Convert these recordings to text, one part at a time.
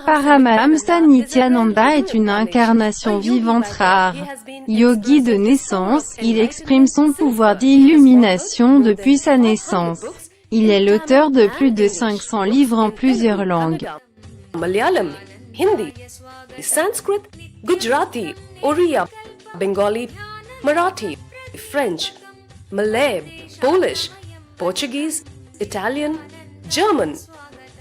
Paramahamsa Nityananda est une incarnation vivante rare. Yogi de naissance, il exprime son pouvoir d'illumination depuis sa naissance. Il est l'auteur de plus de 500 livres en plusieurs langues. Malayalam, Hindi, Sanskrit, Gujarati, Oriya, Bengali, Marathi, French, Malay, Polish, Portuguese, Italian, German,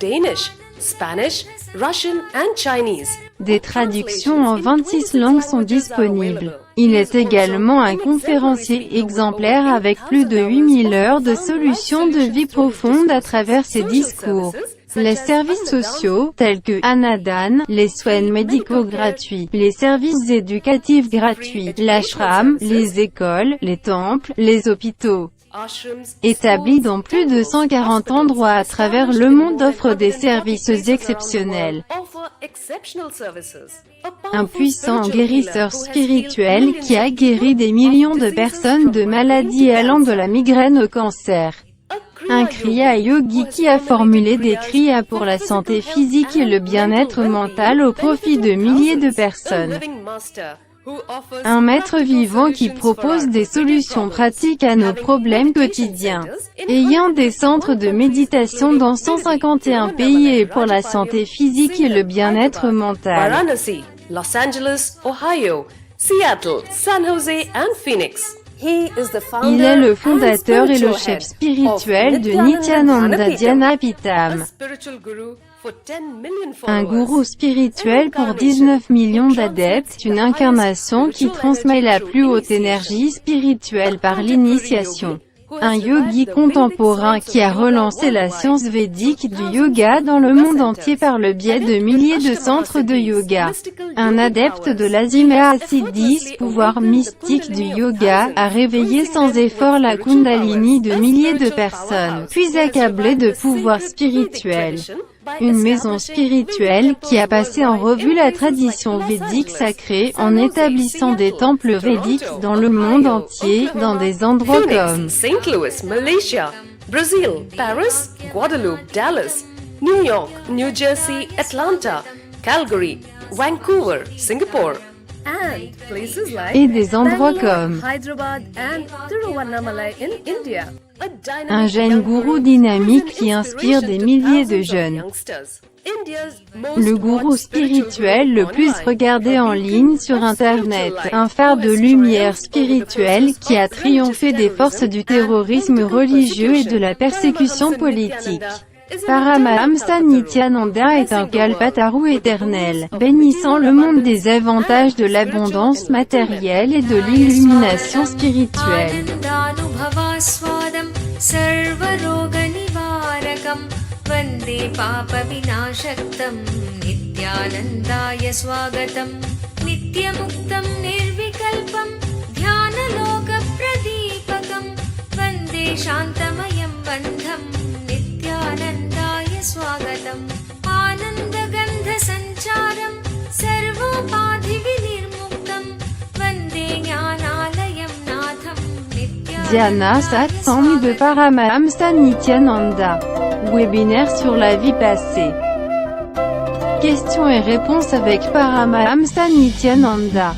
Danish, Spanish, Russian and Chinese. Des traductions en 26 langues sont disponibles. Il est également un conférencier exemplaire avec plus de 8000 heures de solutions de vie profonde à travers ses discours. Les services sociaux, tels que Anadan, les soins médicaux gratuits, les services éducatifs gratuits, l'ashram, les écoles, les temples, les hôpitaux, établis dans plus de 140 endroits à travers le monde, offrent des services exceptionnels. Un puissant guérisseur spirituel qui a guéri des millions de personnes de maladies allant de la migraine au cancer. Un Kriya Yogi qui a formulé des Kriyas pour la santé physique et le bien-être mental au profit de milliers de personnes. Un maître vivant qui propose des solutions pratiques à nos problèmes quotidiens. Ayant des centres de méditation dans 151 pays et pour la santé physique et le bien-être mental. Varanasi, Los Angeles, Ohio, Seattle, San Jose and Phoenix. Il est le fondateur et le chef spirituel de Nityananda Dhyanapitam, un gourou spirituel pour 19 millions d'adeptes, une incarnation qui transmet la plus haute énergie spirituelle par l'initiation. Un yogi contemporain qui a relancé la science védique du yoga dans le monde entier par le biais de milliers de centres de yoga. Un adepte de l'Azimaya Siddhis, pouvoir mystique du yoga, a réveillé sans effort la Kundalini de milliers de personnes, puis accablé de pouvoirs spirituels. Une maison spirituelle qui a passé en revue la tradition védique sacrée en établissant des temples védiques dans le monde entier, dans des endroits comme St. Louis, Malaysia, Brazil, Paris, Guadeloupe, Dallas, New York, New Jersey, Atlanta, Calgary, Vancouver, Singapore, et des endroits comme un jeune gourou dynamique qui inspire des milliers de jeunes. Le gourou spirituel le plus regardé en ligne sur Internet, un phare de lumière spirituelle qui a triomphé des forces du terrorisme religieux et de la persécution politique. Paramahamsa Nityananda est un Kalpataru éternel, bénissant le monde des avantages de l'abondance matérielle et de l'illumination spirituelle. Vande papa vinashaktam Nityanandaya swagatam Nityamuktam nirvikalpam Dhyana loka pradipakam Vande shantamayam bandham Nityanandaya swagatam Ananda gandha sancharam Sarvopadhi vinirmuktam Vande jnanalayam natham Nityanandaya. Dhyana Satsang de Paramahamsa Nityananda. Webinaire sur la vie passée. Questions et réponses avec Paramahamsa Nityananda.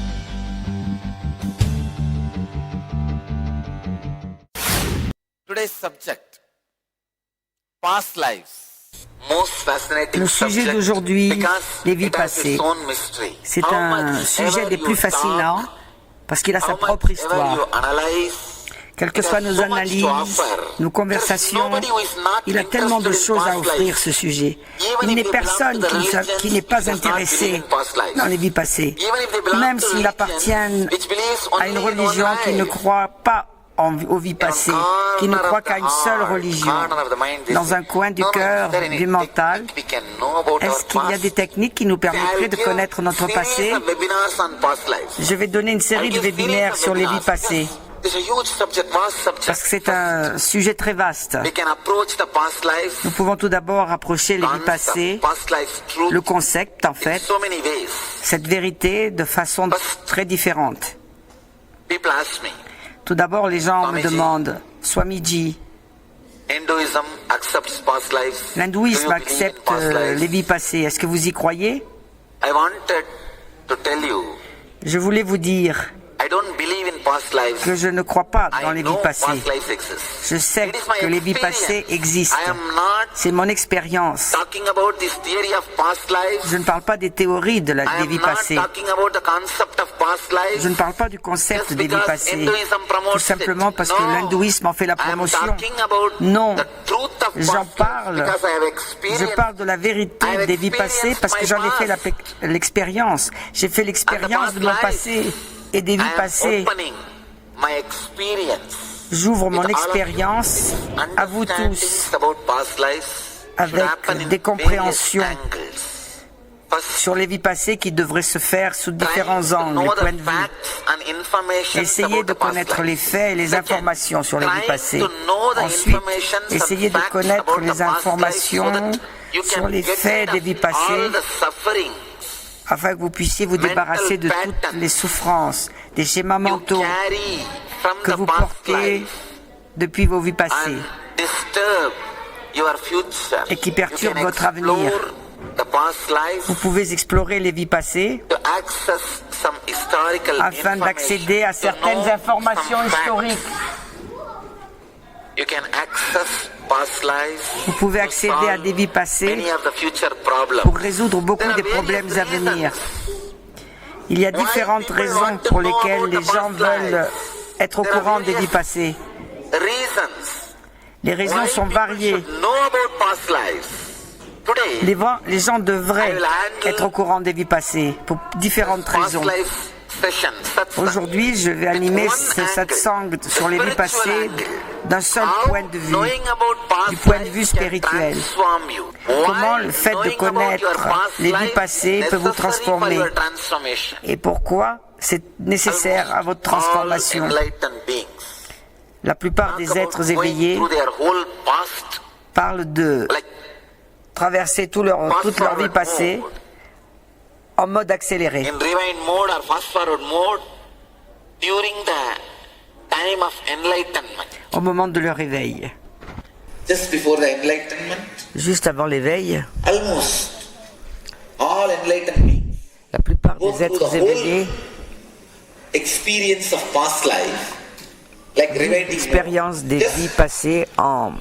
Le sujet d'aujourd'hui, les vies passées. C'est un sujet des plus fascinants parce qu'il a sa propre histoire. Quelles que soient nos analyses, nos conversations, il a tellement de choses à offrir, ce sujet. Il n'est personne qui n'est pas intéressé dans les vies passées, même s'ils appartiennent à une religion qui ne croit pas aux vies passées, qui ne croit qu'à une seule religion. Dans un coin du cœur, du mental, est-ce qu'il y a des techniques qui nous permettraient de connaître notre passé? Je vais donner une série de webinaires sur les vies passées. Parce que c'est un sujet très vaste. Nous pouvons tout d'abord approcher les vies passées, le concept en fait, cette vérité de façon très différente. Tout d'abord, les gens me demandent, Swamiji, l'hindouisme accepte les vies passées. Est-ce que vous y croyez? Je voulais vous dire que je ne crois pas dans les vies passées. Je sais que les vies passées existent. C'est mon expérience. Je ne parle pas des théories des vies passées. Je ne parle pas du concept des vies passées. Tout simplement parce que l'hindouisme en fait la promotion. Non, j'en parle. Je parle de la vérité des vies passées parce que j'en ai fait l'expérience. J'ai fait l'expérience de mon passé et des vies passées. J'ouvre mon expérience à vous tous avec des compréhensions sur les vies passées qui devraient se faire sous différents angles, les points de vue. Essayez de connaître les faits et les informations sur les vies passées. Ensuite, essayez de connaître les informations sur les faits des vies passées afin que vous puissiez vous débarrasser de toutes les souffrances, des schémas mentaux que vous portez depuis vos vies passées et qui perturbent votre avenir. Vous pouvez explorer les vies passées afin d'accéder à certaines informations historiques. Vous pouvez accéder à des vies passées pour résoudre beaucoup des problèmes à venir. Il y a différentes raisons pour lesquelles les gens veulent être au courant des vies passées. Les raisons sont variées. Les gens devraient être au courant des vies passées pour différentes raisons. Aujourd'hui, je vais animer ce satsang sur les vies passées d'un seul point de vue, du point de vue spirituel. Comment le fait de connaître les vies passées peut vous transformer et pourquoi c'est nécessaire à votre transformation. La plupart des êtres éveillés parlent de traverser toute leur vie passée en mode accéléré. Au moment de leur éveil. Juste avant l'éveil, la plupart des êtres éveillés l'expérience des vies passées en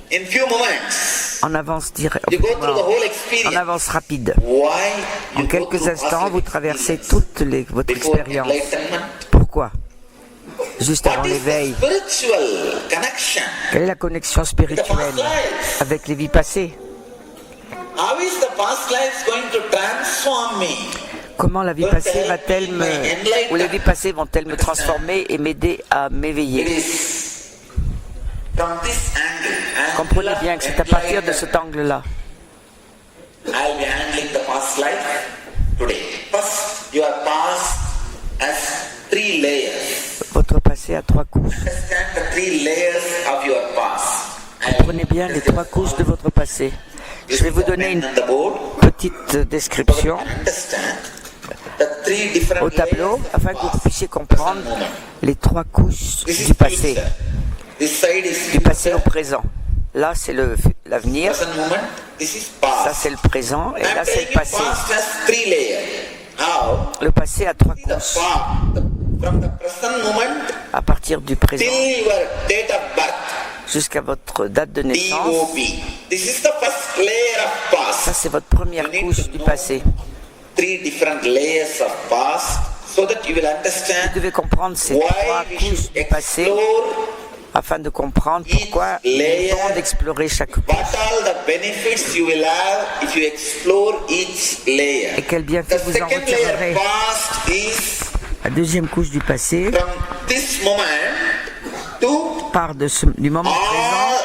avance en avance rapide. En quelques instants, vous traversez toute votre expérience. Pourquoi? Juste avant l'éveil. Quelle est la connexion spirituelle avec les vies passées? Comment la vie passée ou les vies passées vont-elles me transformer et m'aider à m'éveiller? Comprenez bien que c'est à partir de cet angle-là. Votre passé a 3 couches. Comprenez bien les 3 couches de votre passé. Je vais vous donner une petite description au tableau afin que vous puissiez comprendre les 3 couches du passé au présent. Là, c'est l'avenir, ça c'est le présent, et là c'est le passé. Le passé a 3 couches. À partir du présent jusqu'à votre date de naissance, ça c'est votre première couche du passé. Vous devez comprendre ces 3 couches du passé afin de comprendre pourquoi il est bon d'explorer chaque couche. Et quel bienfait vous en retirerez. La deuxième couche du passé part du moment présent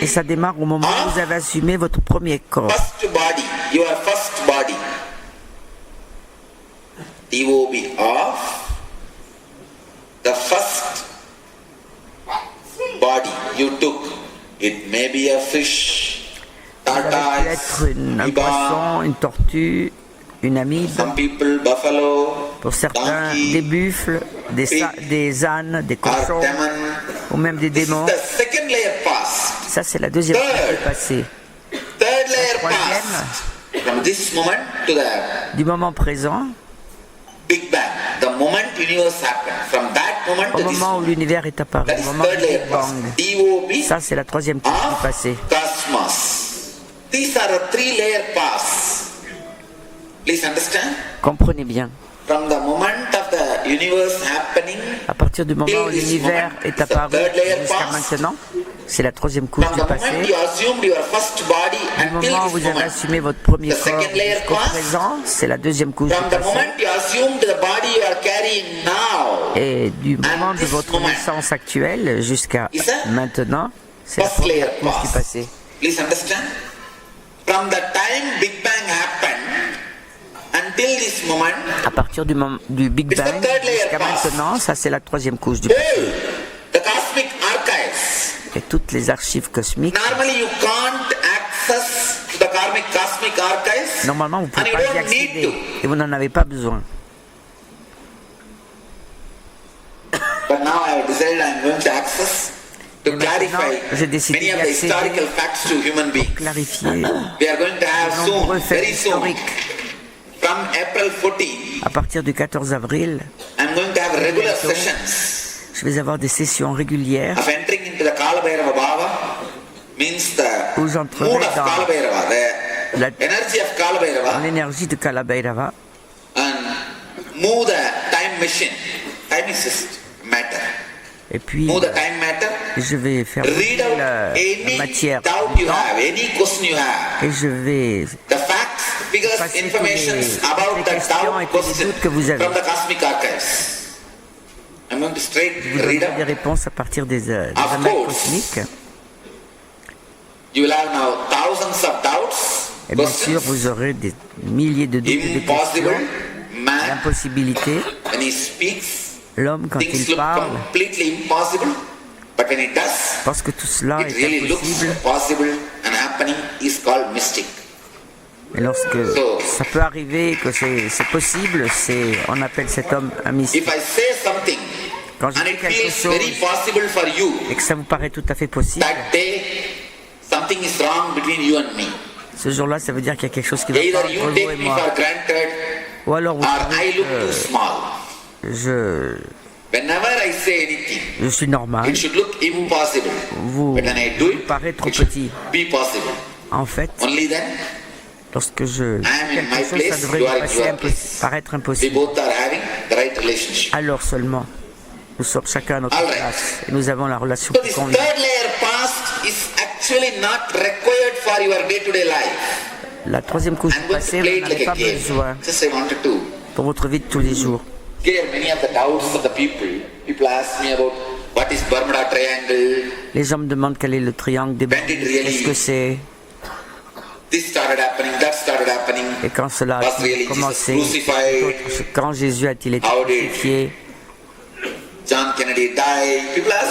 et ça démarre au moment où vous avez assumé votre premier corps. DOB of the first body you took. It may be a fish, Ça aurait pu être un poisson, une tortue, une amibe. Pour certains, des buffles, des ânes, des cochons, ou même des démons. Ça, c'est la deuxième couche du passé. La troisième, du moment présent, au moment où l'univers est apparu, au moment du Big Bang. Ça, c'est la troisième couche du passé. Comprenez bien. À partir du moment où l'univers est apparu jusqu'à maintenant, c'est la troisième couche du passé. Du moment où vous avez assumé votre premier corps jusqu'au présent, c'est la deuxième couche du passé. Et du moment de votre naissance actuelle jusqu'à maintenant, c'est la première couche du passé. À partir du Big Bang jusqu'à maintenant, ça c'est la troisième couche du passé. Et toutes les archives cosmiques. Normalement, vous ne pouvez pas y accéder et vous n'en avez pas besoin. Et maintenant, j'ai décidé d'y accéder pour clarifier de nombreux faits historiques. À partir du 14 avril, je vais avoir des sessions régulières où j'entrerai dans l'énergie de Kala Bhairava et puis je vais faire la matière du temps et je vais passer toutes les questions et tous les doutes que vous avez. Je vous donnerai des réponses à partir des annales cosmiques. Et bien sûr, vous aurez des milliers de doutes et de questions, d'impossibilités. L'homme, quand il parle, parce que tout cela est impossible. Et lorsque ça peut arriver que c'est possible, on appelle cet homme un mystique. Quand je dis quelque chose et que ça vous paraît tout à fait possible, ce jour-là, ça veut dire qu'il y a quelque chose qui va pas entre vous et moi. Ou alors vous croyez que je suis normal, vous paraît trop petit. En fait, lorsque je dis quelque chose, ça devrait paraître impossible. Alors seulement, nous sommes chacun à notre place et nous avons la relation qui convient. La troisième couche du passé, vous n'en avez pas besoin pour votre vie de tous les jours. Les gens me demandent quel est le triangle des Bermudes, qu'est-ce que c'est. Et quand cela a commencé, quand Jésus a-t-il été crucifié,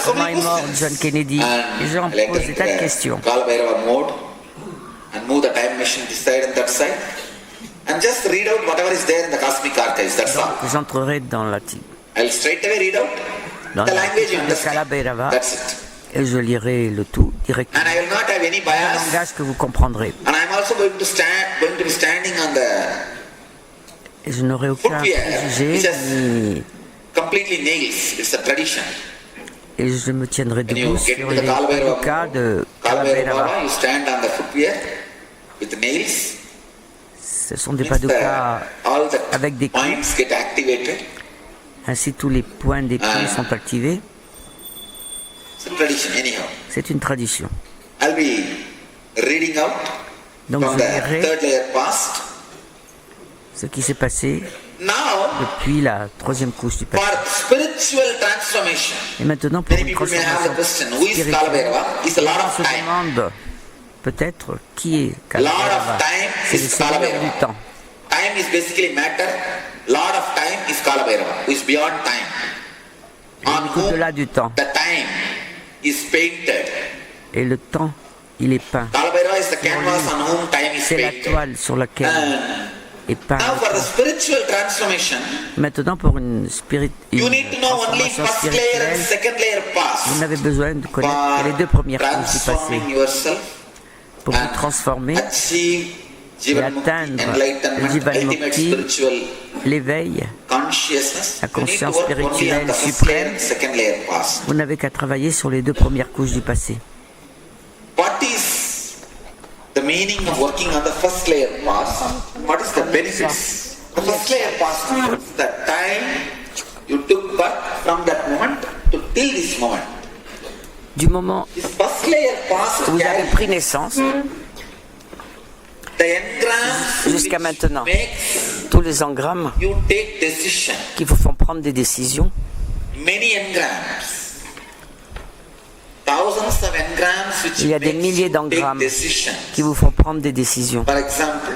comment est mort John Kennedy? Les gens posent des tas de questions. Donc, j'entrerai dans la langue de Kala Bhairava et je lirai le tout directement. Un langage que vous comprendrez. Et je n'aurai aucun préjugé ni... Et je me tiendrai debout sur les cas de Kala Bhairava. Ce sont des padukas avec des clés. Ainsi, tous les points des pieds sont activés. C'est une tradition. Donc, je lirai ce qui s'est passé depuis la troisième couche du passé. Et maintenant, pour une transformation spirituelle, on se demande peut-être qui est Kala Bhairava. C'est le seigneur du temps. Time is basically matter. Lord of time is Kala Bhairava, who is beyond time. On whom au-delà du temps. the time is painted. Et le temps, il est peint. Kala Bhairava is the canvas on whom time is c'est la painted. toile sur laquelle est peint. Now for the spiritual transformation, Maintenant, pour une you need to know only transformation first layer and spirituelle, second layer vous past n'avez besoin de connaître que les deux for premières couches du passé transforming yourself pour vous and transformer achieve et Jivan Mukti, atteindre le enlightenment, Jivan ultimate Mukti, spiritual l'éveil, consciousness. la You need to conscience work only on spirituelle the first suprême. layer and second layer past. vous n'avez qu'à travailler sur les deux premières couches du passé. What is the meaning of working on the first layer past? What is the benefits? The first layer past is the time you took birth from that moment to till this moment. Du moment This first layer past où vous avez carries pris naissance the engrams jusqu'à which maintenant, makes tous les engrammes you take decision. qui vous font prendre des décisions, Many engrams. Thousands of engrams which il y a des makes milliers you take d'engrammes decisions. qui vous font prendre des décisions. For example,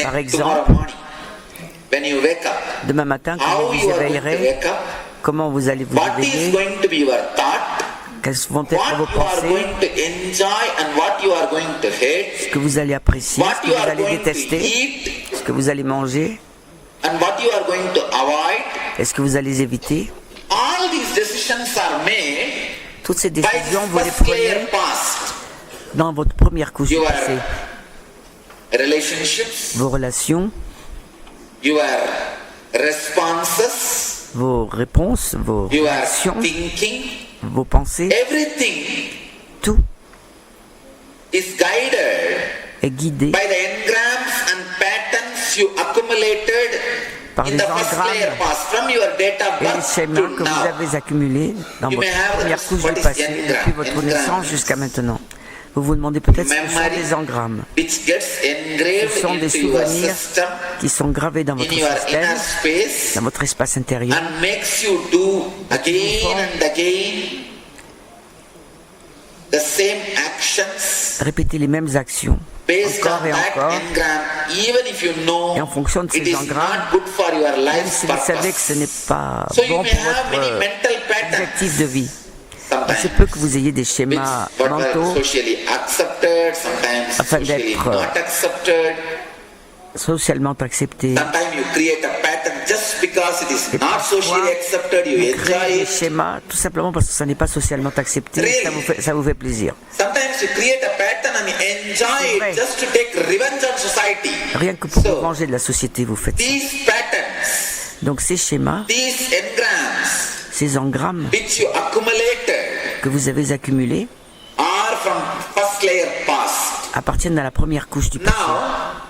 Par exemple, tomorrow morning, when you wake up, Demain matin, quand how vous you vous are going to éveillerez, wake up, comment vous allez vous what is réveiller, going to be your thought, quelles vont être what vos you are pensées, going to enjoy and what you are going to hate, ce que vous allez apprécier, what ce que you vous are allez going to détester, eat, ce que vous allez manger, and what you are going to avoid. et ce que vous allez éviter. All these decisions are made Toutes ces by décisions, vous the les first layer prenez past. dans votre première couche du Your passé. relationships, Vos relations, your responses, vos réponses, vos your réactions, thinking, vos pensées, everything tout is guided est guidé by the engrams and patterns you accumulated par in les the first layer engrammes past from your date of et les birth schémas to que vous now. avez accumulés dans You may votre have première couche what du is passé engram, depuis votre engram. naissance jusqu'à maintenant. Vous vous demandez peut-être ce que sont Memory des engrammes. which gets engraved Ce sont des into your souvenirs system, qui sont gravés dans in votre your système, inner space, dans votre espace intérieur, and makes you do again and again the same actions répétez les mêmes actions based encore on et that encore, engram, even if you know et en fonction de it ces is engrammes, not good for your même life si vous savez que ce n'est purpose. pas So you bon may pour have many votre mental objectif de patterns vie. Il se peut que vous ayez des schémas which are mentaux socially accepted, sometimes afin socially d'être, not accepted. socialement acceptés. Sometimes you create a pattern just because it is not socially accepted, you Vous créez enjoy des it. schémas tout simplement parce que ça n'est pas socialement accepté, Really? ça vous fait plaisir. Sometimes you create a pattern and you enjoy vrai. it just to take revenge on society. Rien que pour vous So, venger de la société, vous faites ça. these patterns, Donc ces schémas, these engrams, ces engrammes which you accumulated que vous avez accumulés are from first layer past. appartiennent à la première couche du passé. Now,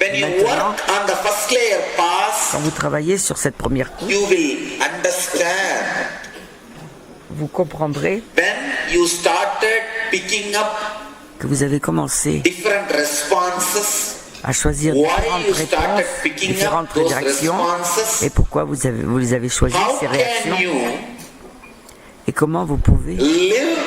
when you Maintenant, work on the first layer past, Quand vous travaillez sur cette première couche, you will understand vous comprendrez when you started picking up que vous avez commencé different responses, à choisir why différentes you started réponses, picking up différentes those réactions, responses, et pourquoi vous les avez choisies, how ces can réactions, you et comment vous pouvez live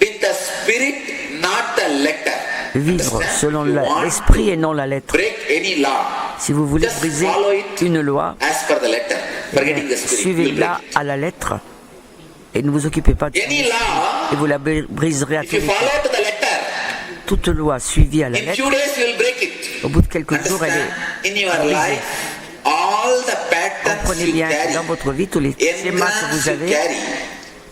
with the spirit, not the letter? vivre Understand? selon You want l'esprit to et non la lettre. break any law, Si vous voulez just briser follow it une loi, as per the letter, forgetting the spirit. You'll suivez-la break it. à la lettre et ne vous occupez pas de Any law, et vous la briserez à if tous you les temps. follow to the letter, Toute loi suivie à la in lettre, few days you'll break it. au bout de quelques jours, elle Understand? est In your brisée. life, all the patterns Comprenez you bien que carry, dans votre vie, tous les schémas que engrams vous you avez, carry,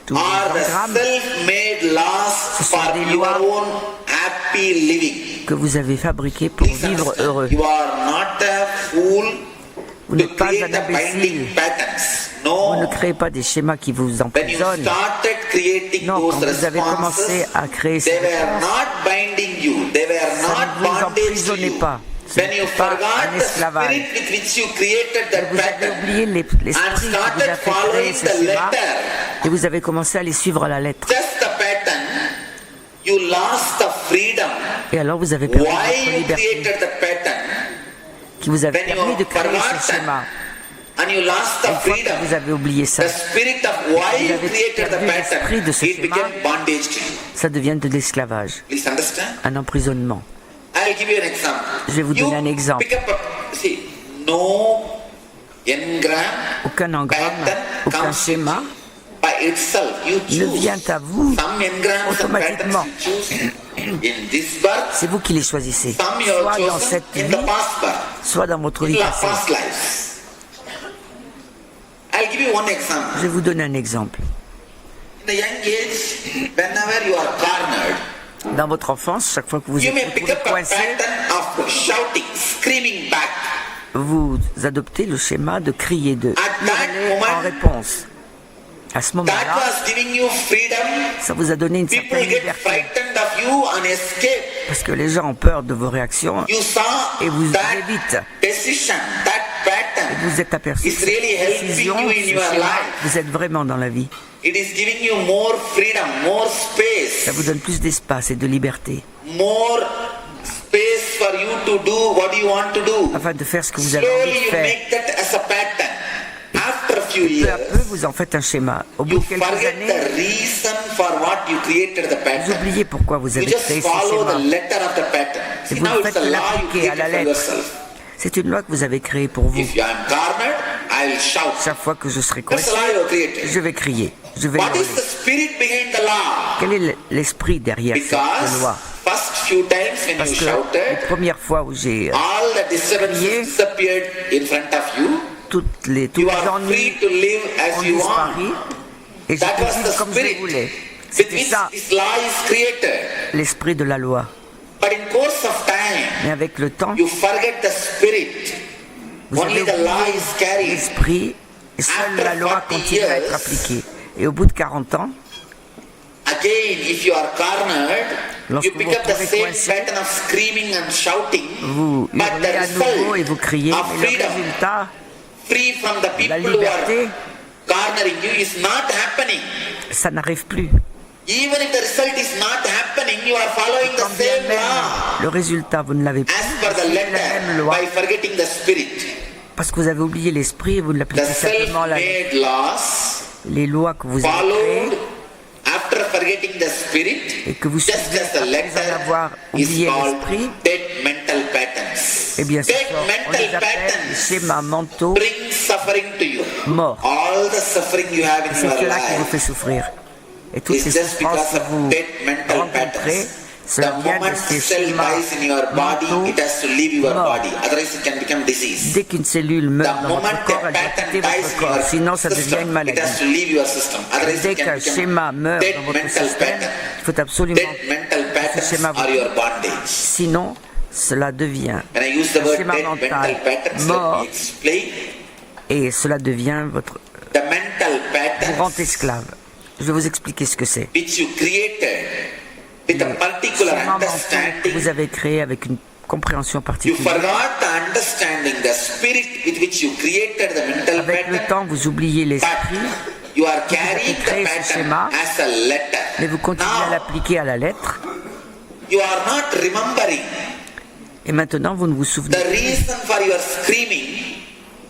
tous les are the engrammes self-made laws Ce sont for des your lois own happy living. que vous avez fabriqués pour Please vivre understand, heureux. you are not a fool Vous to n'êtes pas create un a binding imbécile. patterns. Vous ne No. créez pas des schémas qui vous When you emprisonnent. started creating Non, those quand vous avez responses, commencé à créer ces they were réponses, not binding you. They were ça not ne vous bondage to emprisonnait you. pas. Ce When you n'est pas forgot un the esclavage. spirit with which you created that Vous avez pattern oublié and l'esprit qui vous a started fait créer following ce the schéma letter, et vous avez commencé à les suivre à la lettre. just the pattern, you lost the freedom. Et alors vous avez perdu Why votre you liberté created the pattern? qui vous avait When permis you de créer forgot ce schéma. and you lost the Une fois freedom, que vous avez oublié ça, the spirit of why vous you avez created the perdu l'esprit pattern, de ce it schéma. became bondage to you. ça devient de l'esclavage, Please understand? un emprisonnement. I'll give you an example. Je vais vous donner un exemple. Pick up see, no engram, Aucun engramme, pattern aucun comes schéma by itself. You ne choose vient à vous some engrams and automatiquement. patterns you choose in this birth, C'est vous qui les choisissez, some you have soit dans chosen cette in vie, the past birth, soit dans votre vie in the passée. past lives. I'll give you one example. Je vais vous donner un exemple. In the young age, whenever you are cornered, Dans votre enfance, chaque fois que vous you êtes may pick retrouvés up a coincé, pattern of shouting, screaming back. vous adoptez le schéma de crier, de At that hurler en moment, réponse. À ce that moment-là, was giving you freedom. ça vous a donné une People certaine get liberté. frightened of you and escape. Parce que les gens ont peur de vos réactions You saw et vous that évitent. decision, that pattern. Vous êtes aperçu It's que really cette helping décision, you in ce your schéma, life. vous êtes vraiment dans la vie. It is giving you more freedom, more space, Ça vous donne plus d'espace et de liberté more space for you to do what you want to do. afin de faire ce que vous avez envie Slowly de you faire. make that as a pattern. After a few Peu à peu, years, vous en faites un schéma. Au bout you de quelques forget années, the reason for what you created the vous pattern. oubliez pourquoi vous You avez just créé ce follow the schéma. letter of the pattern. Et See, vous now le it's faites a law you l'appliquer à la created for lettre. yourself. C'est une loi que vous avez créée pour vous. If I am cornered, I'll shout. Chaque fois que je serai That's coincé, the law you created. je vais crier. Je vais What hurler. is the spirit behind the law? Quel est l'esprit derrière cette Because loi? first few times when Parce you que les shouted, premières fois où j'ai all the disturbances crié, disappeared in front of you. tous You les are ennuis free to live as ont you disparu want. et je That peux was vivre the comme je spirit voulais. with C'était which ça, this law is created. l'esprit de la loi. But in course of time, Mais avec le temps, you forget the spirit. vous Only avez the law oublié is carried. l'esprit et seule After la loi 40 continue à être years, appliquée. Et au bout de 40 ans, Again, if you are cornered, Lorsque you vous pick vous up the retrouvez same coincé, pattern of screaming and shouting, vous but the hurlez à nouveau et vous result criez, of mais le freedom, résultat, free from the la people who liberté, are cornering you, is not happening. ça n'arrive plus. Even if the result is not happening, you are following Quand the bien same même law le résultat, vous ne l'avez plus. as per the C'est la même letter loi. by forgetting the spirit. Parce que vous avez oublié l'esprit et vous The l'appliquez simplement à la lettre. self-made laws Les lois que vous avez followed créées after forgetting the spirit, et que vous just suivez as the après letter en avoir is oublié called l'esprit, dead mental patterns. eh bien, ce Dead soir, on mental les appelle les patterns schémas mentaux bring suffering to you. morts. All the suffering you have in C'est your cela qui vous life fait souffrir. Et toutes is ces just souffrances because que of vous dead mental rencontrez, patterns. The cela vient moment de ces cell schémas dies in your body, mentaux it has to leave your morts. body. Otherwise, it can become disease. Dès qu'une cellule meurt The dans moment votre corps, a elle doit pattern quitter dies votre in corps, your sinon ça devient une system, it maladie. has to leave your system. Otherwise, Dès it can qu'un become schéma meurt dead dans votre mental système, pattern. il faut absolument Dead mental patterns schéma vous are your bondage. sinon cela devient When I use the un word schéma dead mental mental patterns, mort let me explain. et cela devient votre The mental vous rend patterns esclave. Je vais vous expliquer ce que c'est. which you created with a particular Schéma mental que understanding. vous avez créé avec une compréhension You particulière. forgot the understanding, the spirit with which you created the mental Avec le pattern, temps, vous oubliez l'esprit, but you are carrying créé the ce pattern schéma, as a letter. mais vous continuez à Now, l'appliquer à la lettre. you are not remembering Et maintenant, vous ne vous the souvenez plus reason for your screaming.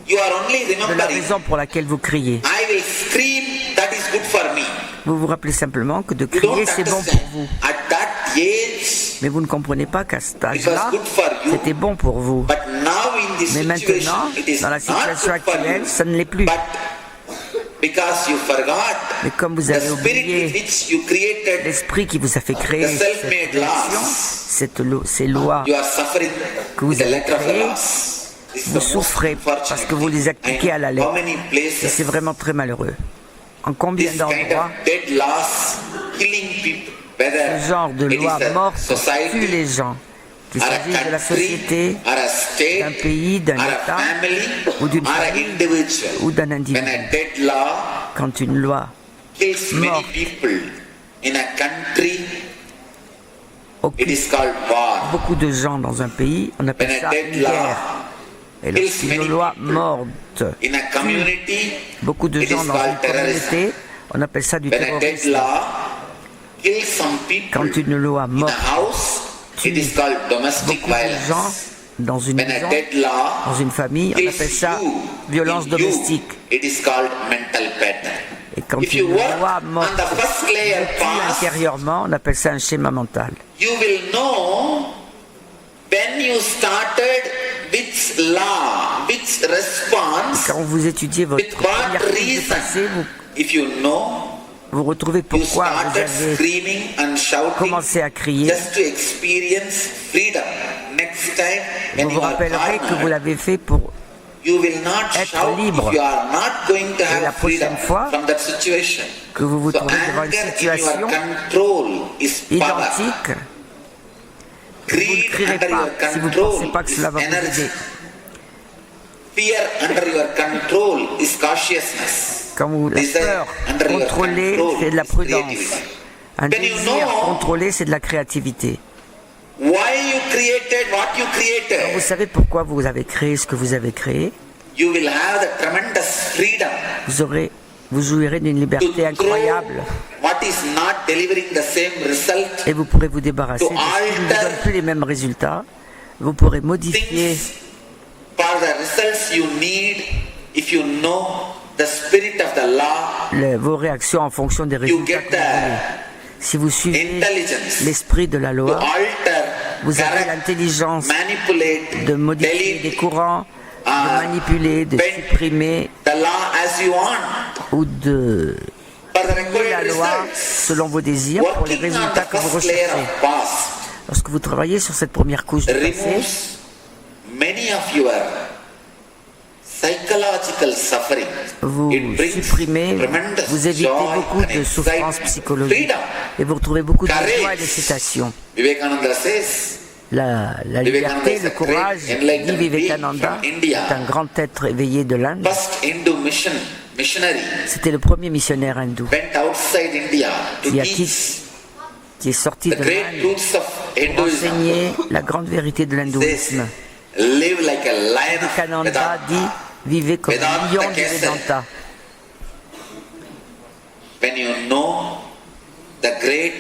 You are only de la remembering, raison pour laquelle vous criez. I will scream, that is good for me. Vous vous rappelez simplement que de You crier, don't c'est bon understand. pour vous. At that age, Mais vous ne comprenez pas qu'à cet it was âge-là, good for you. c'était bon pour vous. But now in this Mais situation, maintenant, it is dans la not situation good for actuelle, you. ça ne l'est plus. But because you forgot Mais comme vous the avez spirit oublié with which you created, l'esprit qui vous a fait créer The cette self-made création, laws. ces lois, you are suffering que vous with the avez letter of the créées, laws. This is vous the most souffrez parce unfortunate que vous les thing. appliquez à la And lettre. how many Et c'est places vraiment très malheureux. En combien this kind d'endroits of dead laws killing people, whether ce genre de it loi is a morte tue society, les gens, qu'il or a s'agisse de la country, société, or a state, d'un pays, d'un or a État, family, ou d'une or an famille, individual. ou d'un When individu. a dead law Quand une loi kills many Morte. people in a country, it occupe is called war. beaucoup de gens dans un pays, on appelle When a ça dead une law guerre. Et kills lorsqu'une many loi people morte in a community, beaucoup de it gens is dans une called terrorism. communauté, on appelle ça du When a dead terrorisme. law kills some people Quand une loi in a morte house, it is called domestic beaucoup de gens violence. dans une When a maison, dead law dans une famille, on kills appelle ça you violence in domestique. you, it is called mental pattern. Et quand If you une work loi on morte the first layer tue path, intérieurement, on appelle ça un schéma mental. you will know when you started which law, which response, Quand vous étudiez votre with what première prise de reason. passé, vous, If you know vous retrouvez You pourquoi vous started avez screaming and shouting commencé à crier. just to experience freedom. Next time, when Vous you vous are rappellerez que vous cornered, l'avez fait pour you will not être shout libre. if you are not going to Et la have freedom prochaine fois from that situation. que vous vous So trouvez devant une anger in situation your control is power. identique. Vous ne Greed crierez under pas your si vous ne control pensez pas que is cela va vous energy. aider. Fear under your control is cautiousness. Quand vous la Desire peur under your contrôlée, control c'est de la is prudence. creativity. Un When you désir know contrôlé, c'est de la créativité. why you created what you Vous created, savez pourquoi vous avez créé ce que vous avez créé. you will have the tremendous freedom Vous jouirez d'une to liberté throw incroyable what is not delivering the same result, et vous pourrez vous débarrasser de ce qui ne vous donne plus les mêmes résultats. Vous pourrez modifier things for the results you need if you know the spirit of the law. vos réactions en fonction des résultats get que vous voulez. Si vous suivez Intelligence l'esprit de la to loi, alter, vous avez correct, l'intelligence manipulate, de modifier des delete courants, de manipuler, de bend supprimer the law as you want ou de for the la required loi results. selon vos désirs pour les Working on résultats the que vous first layer recherchez. of past Lorsque vous travaillez sur cette première couche du passé, removes many of your psychological suffering. vous It brings supprimez, tremendous vous évitez joy beaucoup and de souffrances excitement. psychologiques Freedom. et vous retrouvez beaucoup de Courage. joie et d'excitation. Vivekananda says, La liberté, le courage, dit Vivekananda, est un grand être éveillé de l'Inde. first Hindu missionary C'était le premier missionnaire hindou went outside India to qui teach est sorti the de great l'Inde truths of pour Hinduism. enseigner la grande vérité de Says, l'hindouisme. live like a lion of Vivekananda Vedanta. dit vivez comme un Vedanta lion du Kesar. Vedanta. When you know the great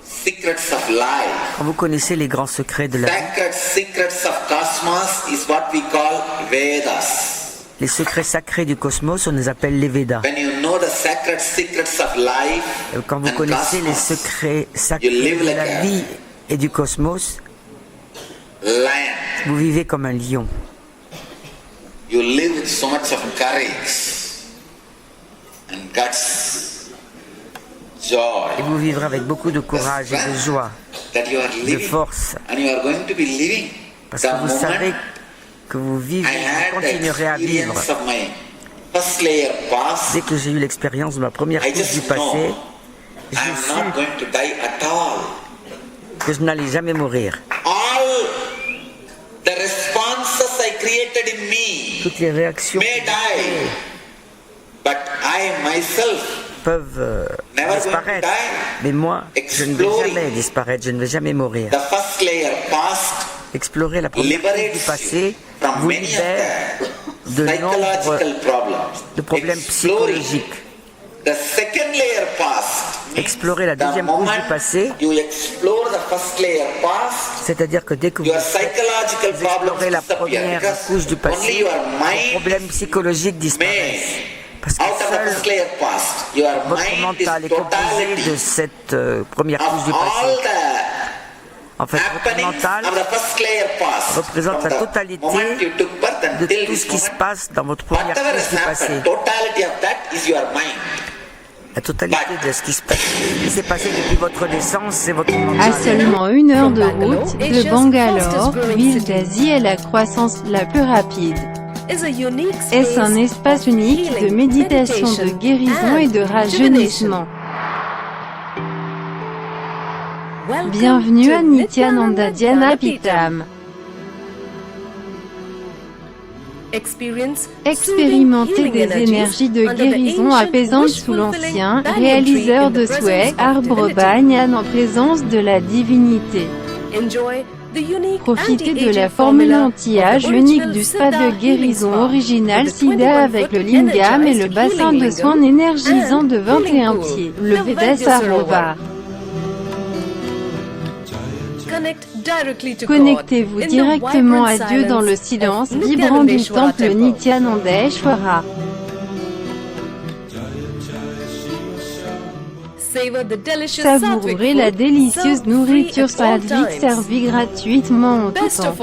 secrets of life, Quand vous connaissez les grands secrets de la vie, sacred secrets of cosmos is what we call Vedas. les secrets sacrés du cosmos, on les appelle les Védas. When you know the sacred secrets of life Quand vous and connaissez les cosmos, secrets sacrés you live de like la a vie et du cosmos, lion. vous vivez comme un lion. You live with so much of courage and guts, joy, Et vous vivrez avec beaucoup de courage et de joie, that you are de living force. and you are going to be living. Parce The que vous savez moment que vous I vivez, vous had the continuerez à vivre. experience of my first layer past, Dès que j'ai eu l'expérience de ma première I couche du just passé, know I j'ai am su not going to die at all. que je n'allais jamais mourir. All the responses I created in me Toutes les réactions may die, but I myself peuvent never going to disparaître. die. Mais moi, je ne vais jamais disparaître, je ne vais jamais mourir. The first layer past Explorer la première couche du liberates passé you from vous many libère of de the nombreux psychological problems. de problèmes Exploring psychologiques. the second layer past means Explorer la the deuxième couche moment du passé, you explore the first layer past, c'est-à-dire que dès que vous your psychological explorez problems la disappear première because couche du only passé, your vos mind problèmes psychologiques may disparaissent. Parce que out of the first seul layer past, your votre mind mental is est composé de totality cette première couche du of all passé. the En fait, votre happenings mental of the first layer past représente from la the totalité moment you took birth de until tout this ce qui se moment. passe dans votre première Whatever couche has du passé. happened, totality of that is your mind. La totalité de ce qui s'est passé depuis votre naissance, c'est votre mental. À seulement 1 heure de route de Bangalore, ville d'Asie est la croissance la plus rapide. Est-ce un espace unique de méditation, de guérison et de rajeunissement? Bienvenue à Nityananda Dhyana Pitam. Expérimentez des énergies de guérison apaisantes sous l'ancien, réaliseur de souhaits, arbre banyan en présence de la divinité. Profitez de la formule anti-âge unique du spa de guérison original Siddha avec le lingam et le bassin de soins énergisant de 21 pieds, le Veda Sarovar. Connectez-vous directement à Dieu dans le silence vibrant du temple Nityanandeshwara. Savourez la délicieuse nourriture sadhvique servie gratuitement en tout temps.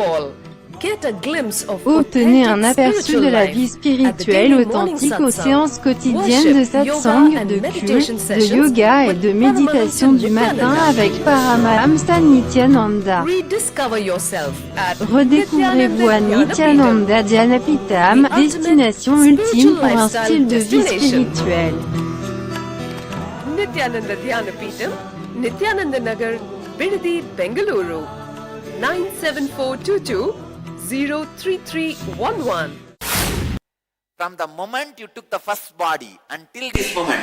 Get a glimpse of Obtenez un authentic aperçu spiritual de la life vie at the spirituelle daily morning authentique aux satsang. séances quotidiennes de Worship, satsang, yoga and de meditation culte, de sessions yoga et with de méditation du matin avec Paramahamsa Nityananda. Rediscover yourself at Redécouvrez-vous à Nityananda Dhyanapitham, destination ultime pour un style de vie spirituel. Nityananda Dhyanapitham, Nityananda Nagar, Bidadi, Bengaluru, 97422 03311. From the moment you took the first body until this moment,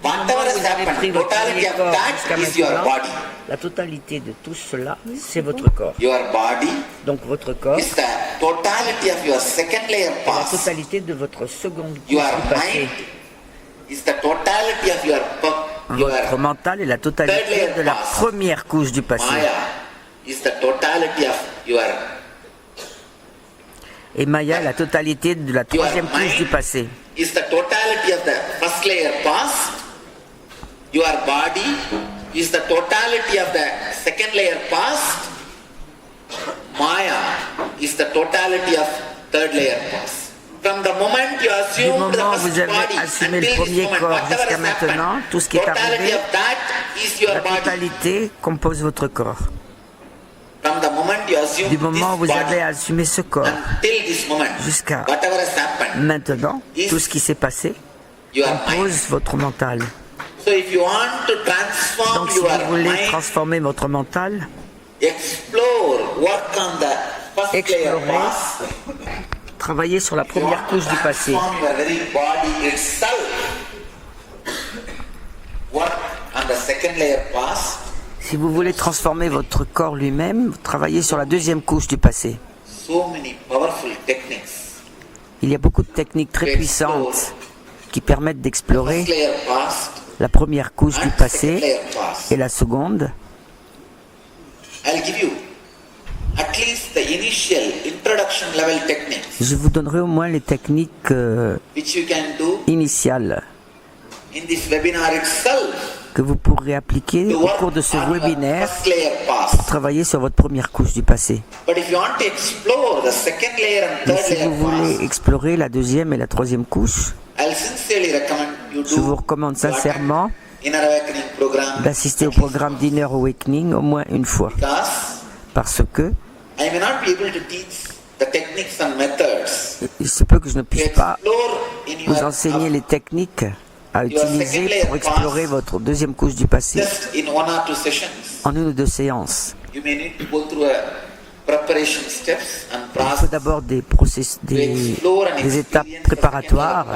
whatever Vous has avez pris happened, votre totality premier of corps that jusqu'à is your maintenant. body. La totalité de tout cela, c'est votre corps. Your body Donc votre corps is the totality of your second layer est la past. totalité de votre seconde couche Your du passé. mind is the totality of your Votre mental est la totalité de la première couche du passé. Maya is the totality of your Et Maya, la totalité de la troisième couche du passé. is the totality of the first layer past. Your body is the totality of the second layer past. Maya is the totality of third layer past. From the moment you Du assume the moment où first vous avez body assumé until le this premier moment, corps whatever jusqu'à has maintenant, happened, tout ce qui est totality arrivé, of that is your la body. totalité compose votre corps. From the moment you assume Du moment où this vous body avez assumé ce corps until this moment, jusqu'à whatever has happened, maintenant, tout ce qui s'est passé your mind. compose votre mental. So if you want to transform Donc si your vous voulez mind, transformer votre mental, explore, work on the first layer explorez, past. travaillez sur la You première want to couche du passé. transform your very body itself. Work on the second layer past. Si vous voulez transformer votre corps lui-même, travaillez sur la deuxième couche du passé. So many powerful techniques. Il y a beaucoup de techniques très puissantes qui permettent d'explorer First layer past la première couche du and second passé layer past. et la seconde. I'll give you at least the initial introduction level techniques Je vous donnerai au moins les techniques which you can do initiales in this webinar itself que vous pourrez appliquer to au work cours de ce on the webinaire first layer pour past. travailler sur votre première couche du passé. But if you want to explore the second layer and Mais third si layer vous voulez past, explorer la deuxième et la troisième couche, I'll sincerely recommend you je vous do recommande sincèrement Inner Awakening program d'assister au programme d'Inner Awakening au moins une fois. because Parce que I may not be able to teach the techniques and methods il se peut que je ne to puisse pas explore in vous your enseigner les techniques à utiliser pour explorer votre deuxième couche du passé just in one or two sessions. en une ou deux séances. You may need to go through a preparation steps and Il faut process d'abord des étapes préparatoires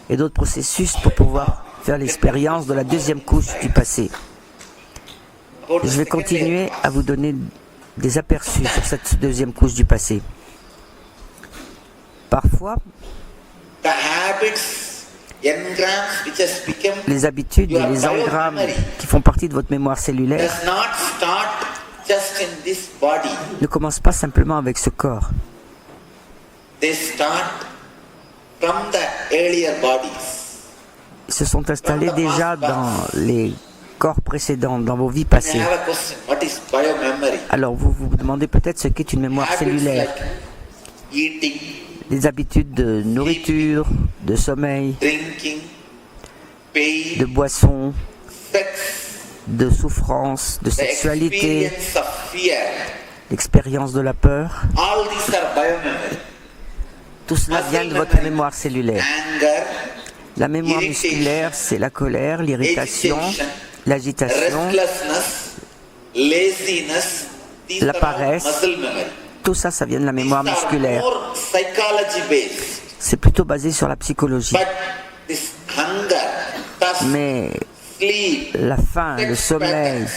et d'autres processus pour pouvoir faire l'expérience de la deuxième couche du passé. about the Je vais second continuer layer à vous donner des aperçus sur cette deuxième couche du passé. Parfois, the habits, engrams which has become les habitudes et les engrammes qui font partie de votre mémoire cellulaire does not start just in this body. ne commencent pas simplement avec ce corps. They start from the earlier bodies. Ils se sont installés déjà dans les corps précédents, dans vos vies I passées. have a question. What is biomemory? Alors vous vous demandez peut-être ce qu'est une mémoire Habits cellulaire. like eating, Des habitudes de nourriture, de sommeil, drinking, de pain, boisson, sex, de souffrance, de the sexualité, experience of fear. l'expérience de la peur. All these are biomemory. Tout cela vient de votre mémoire cellulaire. Anger, La mémoire musculaire, c'est la colère, l'irritation, agitation, l'agitation, restlessness, laziness. These la are all paresse. muscle memory. Tout ça, ça vient de la mémoire These are musculaire. more psychology based. C'est plutôt basé sur la psychologie. But this hunger, thirst, Mais sleep, la faim, le sex sommeil, patterns,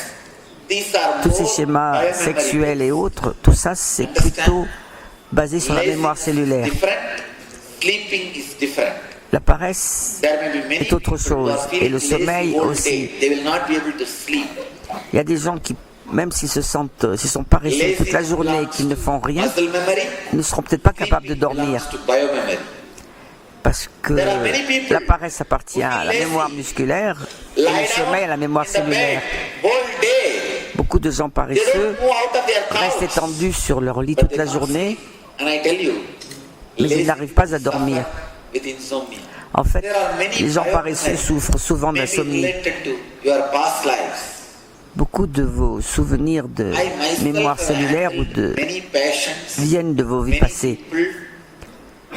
these are tous ces more schémas biomemory sexuels et based. autres, tout ça, c'est plutôt basé sur la mémoire Laziness is cellulaire. different, sleeping is different. La paresse There may be many est autre people who are chose, et feeling le lazy sommeil all aussi. day. They will not be able to sleep. Il y a des gens qui, même s'ils s'ils sont paresseux toute la journée et qu'ils ne font rien, Muscle memory, ne seront peut-être pas capables de dormir. belongs to biomemory. Parce que la paresse appartient à la mémoire musculaire et le sommeil à la mémoire In the cellulaire. bed whole day. Beaucoup de gens They paresseux don't move out of their restent couch. étendus sur leur lit toute la journée And I tell you, mais ils n'arrivent pas à dormir. with insomnia. En fait, There are many les gens biologies paresseux souffrent souvent maybe d'insomnie. related to your past lives. Beaucoup de vos souvenirs de I myself mémoire have cellulaire ou handled de many patients, viennent de vos vies many passées. people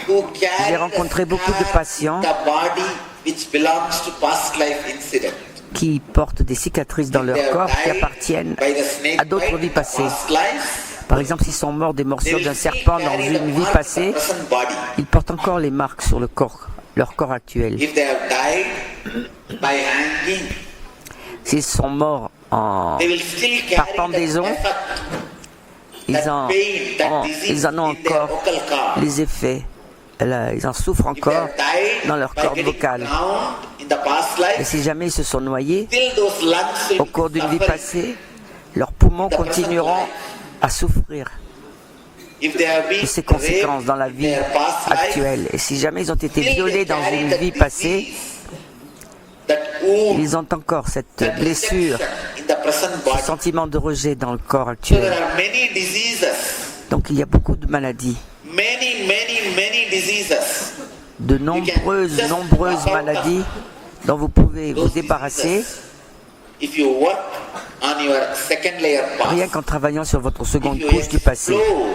who carry J'ai rencontré the beaucoup de scar patients in the body which belongs to past life incident. qui portent des cicatrices dans leur They have corps qui died appartiennent by the snake à d'autres bite vies in the passées. past life. Par exemple, s'ils sont morts des They morsures will d'un still serpent dans carry the une vie mark passée, of the present body. ils portent encore les marques sur leur corps actuel. If they have died by hanging, S'ils sont morts en they will still par carry pendaison, that effect, ils that en, pain, that disease ils en ont in their encore vocal cord. les effets. Là, ils en souffrent If they encore have died dans leur by corde getting vocale. drowned in the past Et life, si jamais ils se sont noyés still those lungs will au cours d'une vie suffer. passée, leurs poumons continueront à souffrir If they have been de ces conséquences dans la raped in vie their past life, actuelle. Et si jamais ils ont été still violés they dans carry une that vie passée, disease, that wound, ils ont encore cette that blessure, rejection in the present ce body. sentiment de rejet dans le corps So actuel. there are many diseases, Donc il y a beaucoup de maladies, many diseases. de nombreuses maladies dont vous pouvez vous Those débarrasser diseases, if you work on your second layer rien past, qu'en travaillant sur votre seconde if you couche du passé. explore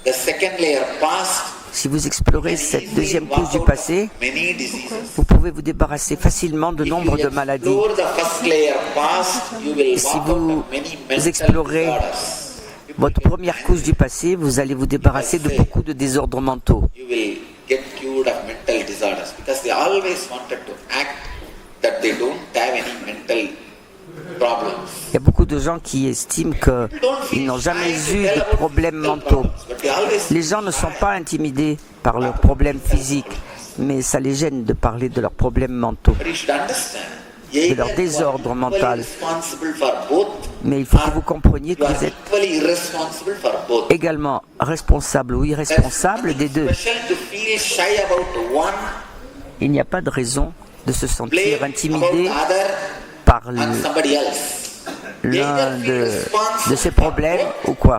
the second layer past, Si vous explorez cette deuxième couche du passé, many diseases. vous pouvez vous débarrasser facilement de nombre de maladies. Explore the first layer past, you will Si walk out vous of many mental explorez disorders. votre première couche du passé, vous allez vous débarrasser de beaucoup de désordres mentaux. You will get cured of mental disorders because they always wanted to act that they don't have any mental problems. Il y a beaucoup de gens qui estiment qu'ils n'ont jamais eu de problèmes mentaux. But they always Les gens ne sont pas intimidés par leurs problèmes physiques, mais ça les gêne de parler de leurs problèmes mentaux. But you should understand. De leur Either désordre you are mental. equally responsible for both, Mais il faut que or vous compreniez que you are vous êtes equally irresponsible for both. également responsable ou irresponsable des deux. Special to feel shy about one, Il n'y a pas de raison de se sentir blame about intimidé the other par and somebody else. l'un Either feel de responsible ces for problèmes both, ou quoi.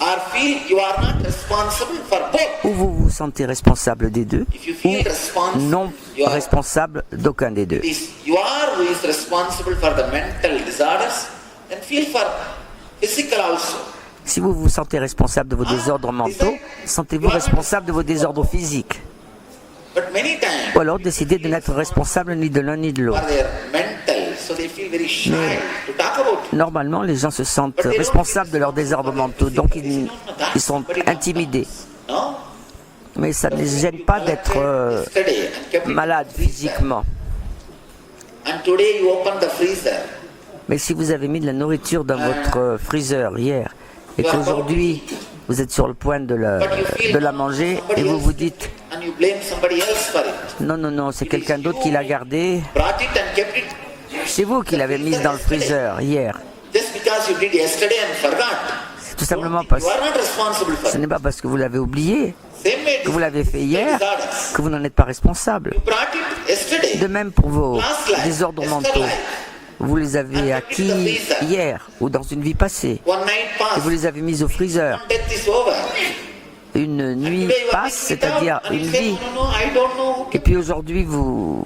or feel you are not responsible for both. Ou vous vous sentez responsable des deux, If you ou feel responsible, non you are responsable d'aucun des deux. you are who is responsible for the mental disorders, then feel for physical also. Si vous vous sentez responsable de vos désordres mentaux, sentez-vous responsable de vos désordres physiques. But many times Ou alors décidez de n'être responsable ni de l'un ni de l'autre. for their mental, so they feel very shy to talk about it. Normalement, les gens se sentent responsables de leurs désordres mentaux, donc ils sont intimidés. No? Mais ça ne les gêne pas d'être Yesterday and kept it malades in the freezer. physiquement. And today you open the freezer. Mais si vous avez mis de la nourriture dans votre freezer hier et qu'aujourd'hui vous êtes sur le point de la manger et vous vous dites And you blame somebody else for it. non, non, non, c'est quelqu'un d'autre qui l'a gardé, Brought it and kept it c'est vous qui l'avez mise dans le freezer hier. just because you did yesterday and forgot. C'est tout simplement parce You are not responsible for ce it. n'est pas parce que vous l'avez oublié, Same way que vous l'avez fait hier, que vous n'en êtes pas responsable. you brought it yesterday. De même pour vos désordres mentaux. Vous les avez acquis hier ou dans une vie passée One night et passed. vous les avez mis au freezer. Death is over. Une nuit passe, c'est-à-dire une vie. No, I don't know. Et puis aujourd'hui, vous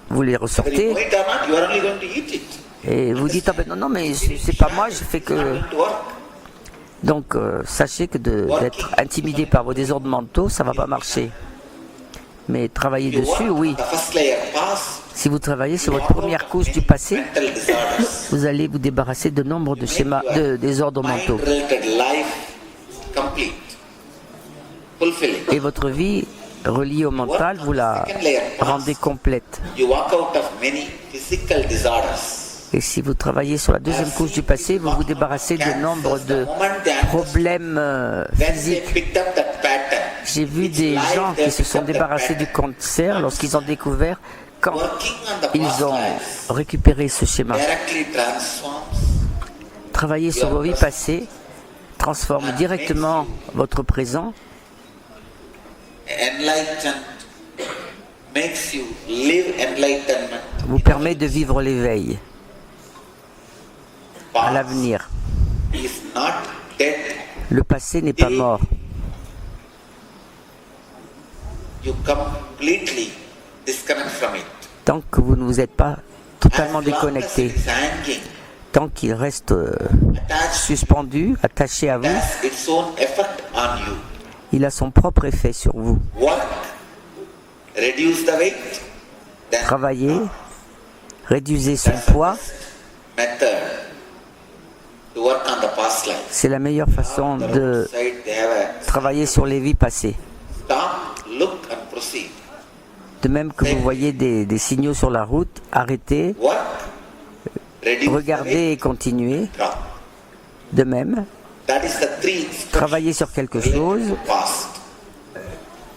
les Whether you ressortez know it or not, you are only going to eat it. et vous dites, ah ben non, non, mais c'est pas moi, je fais que... Going to work. Donc, sachez que d'être intimidé par vos désordres mentaux, ça va pas marcher. Mais travailler You dessus, work oui. the first layer pass, Si vous travaillez sur votre première couche du passé, mental disorders, vous allez vous débarrasser de nombre de schémas, de désordres mentaux. mind-related life complete, fulfilling. Et votre vie reliée au mental, vous la rendez complète. You walk out of many physical disorders. Et si vous travaillez sur la deuxième couche du passé, vous vous débarrassez de nombre de problèmes When they physiques. picked up that pattern, J'ai vu des gens qui se sont débarrassés du cancer lorsqu'ils ont découvert quand working on the past ils ont lives récupéré ce schéma. directly transforms Travailler sur vos vies passées transforme directement votre présent enlightened, makes you live enlightenment vous permet de vivre l'éveil à past l'avenir. is not dead. Le passé n'est pas mort. you completely disconnect from it. Tant que vous ne vous êtes pas totalement As long as it déconnecté, is hanging, tant qu'il reste attached, suspendu, attaché à it vous, has its own effect on you. il a son propre effet sur vous. Work, reduce the weight, then Travaillez, réduisez son poids, method to work on the past life. c'est la meilleure façon The de roadside, they have a travailler sur les vies passées. stop, look and proceed. De même que vous voyez des signaux sur la route, arrêtez, Work, reduce the regardez weight, et continuez. drop. De même, That is the three instructions travaillez sur quelque chose, related to past.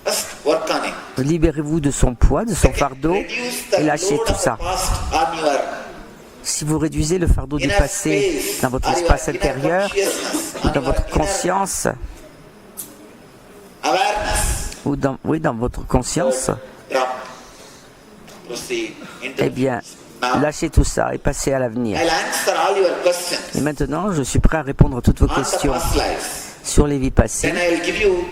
First, work on it. libérez-vous de son poids, de son fardeau, Reduce the et lâchez load tout of the ça. past on your Si vous réduisez le fardeau du inner passé space, dans votre or your espace inner intérieur, consciousness, ou on dans your votre inner conscience, awareness, ou dans votre conscience, drop. Proceed into eh bien, now. lâchez tout ça et passez à l'avenir. I'll answer all your questions Et maintenant, je suis prêt à répondre à toutes vos on the questions past lives. sur les vies passées. Then I'll give you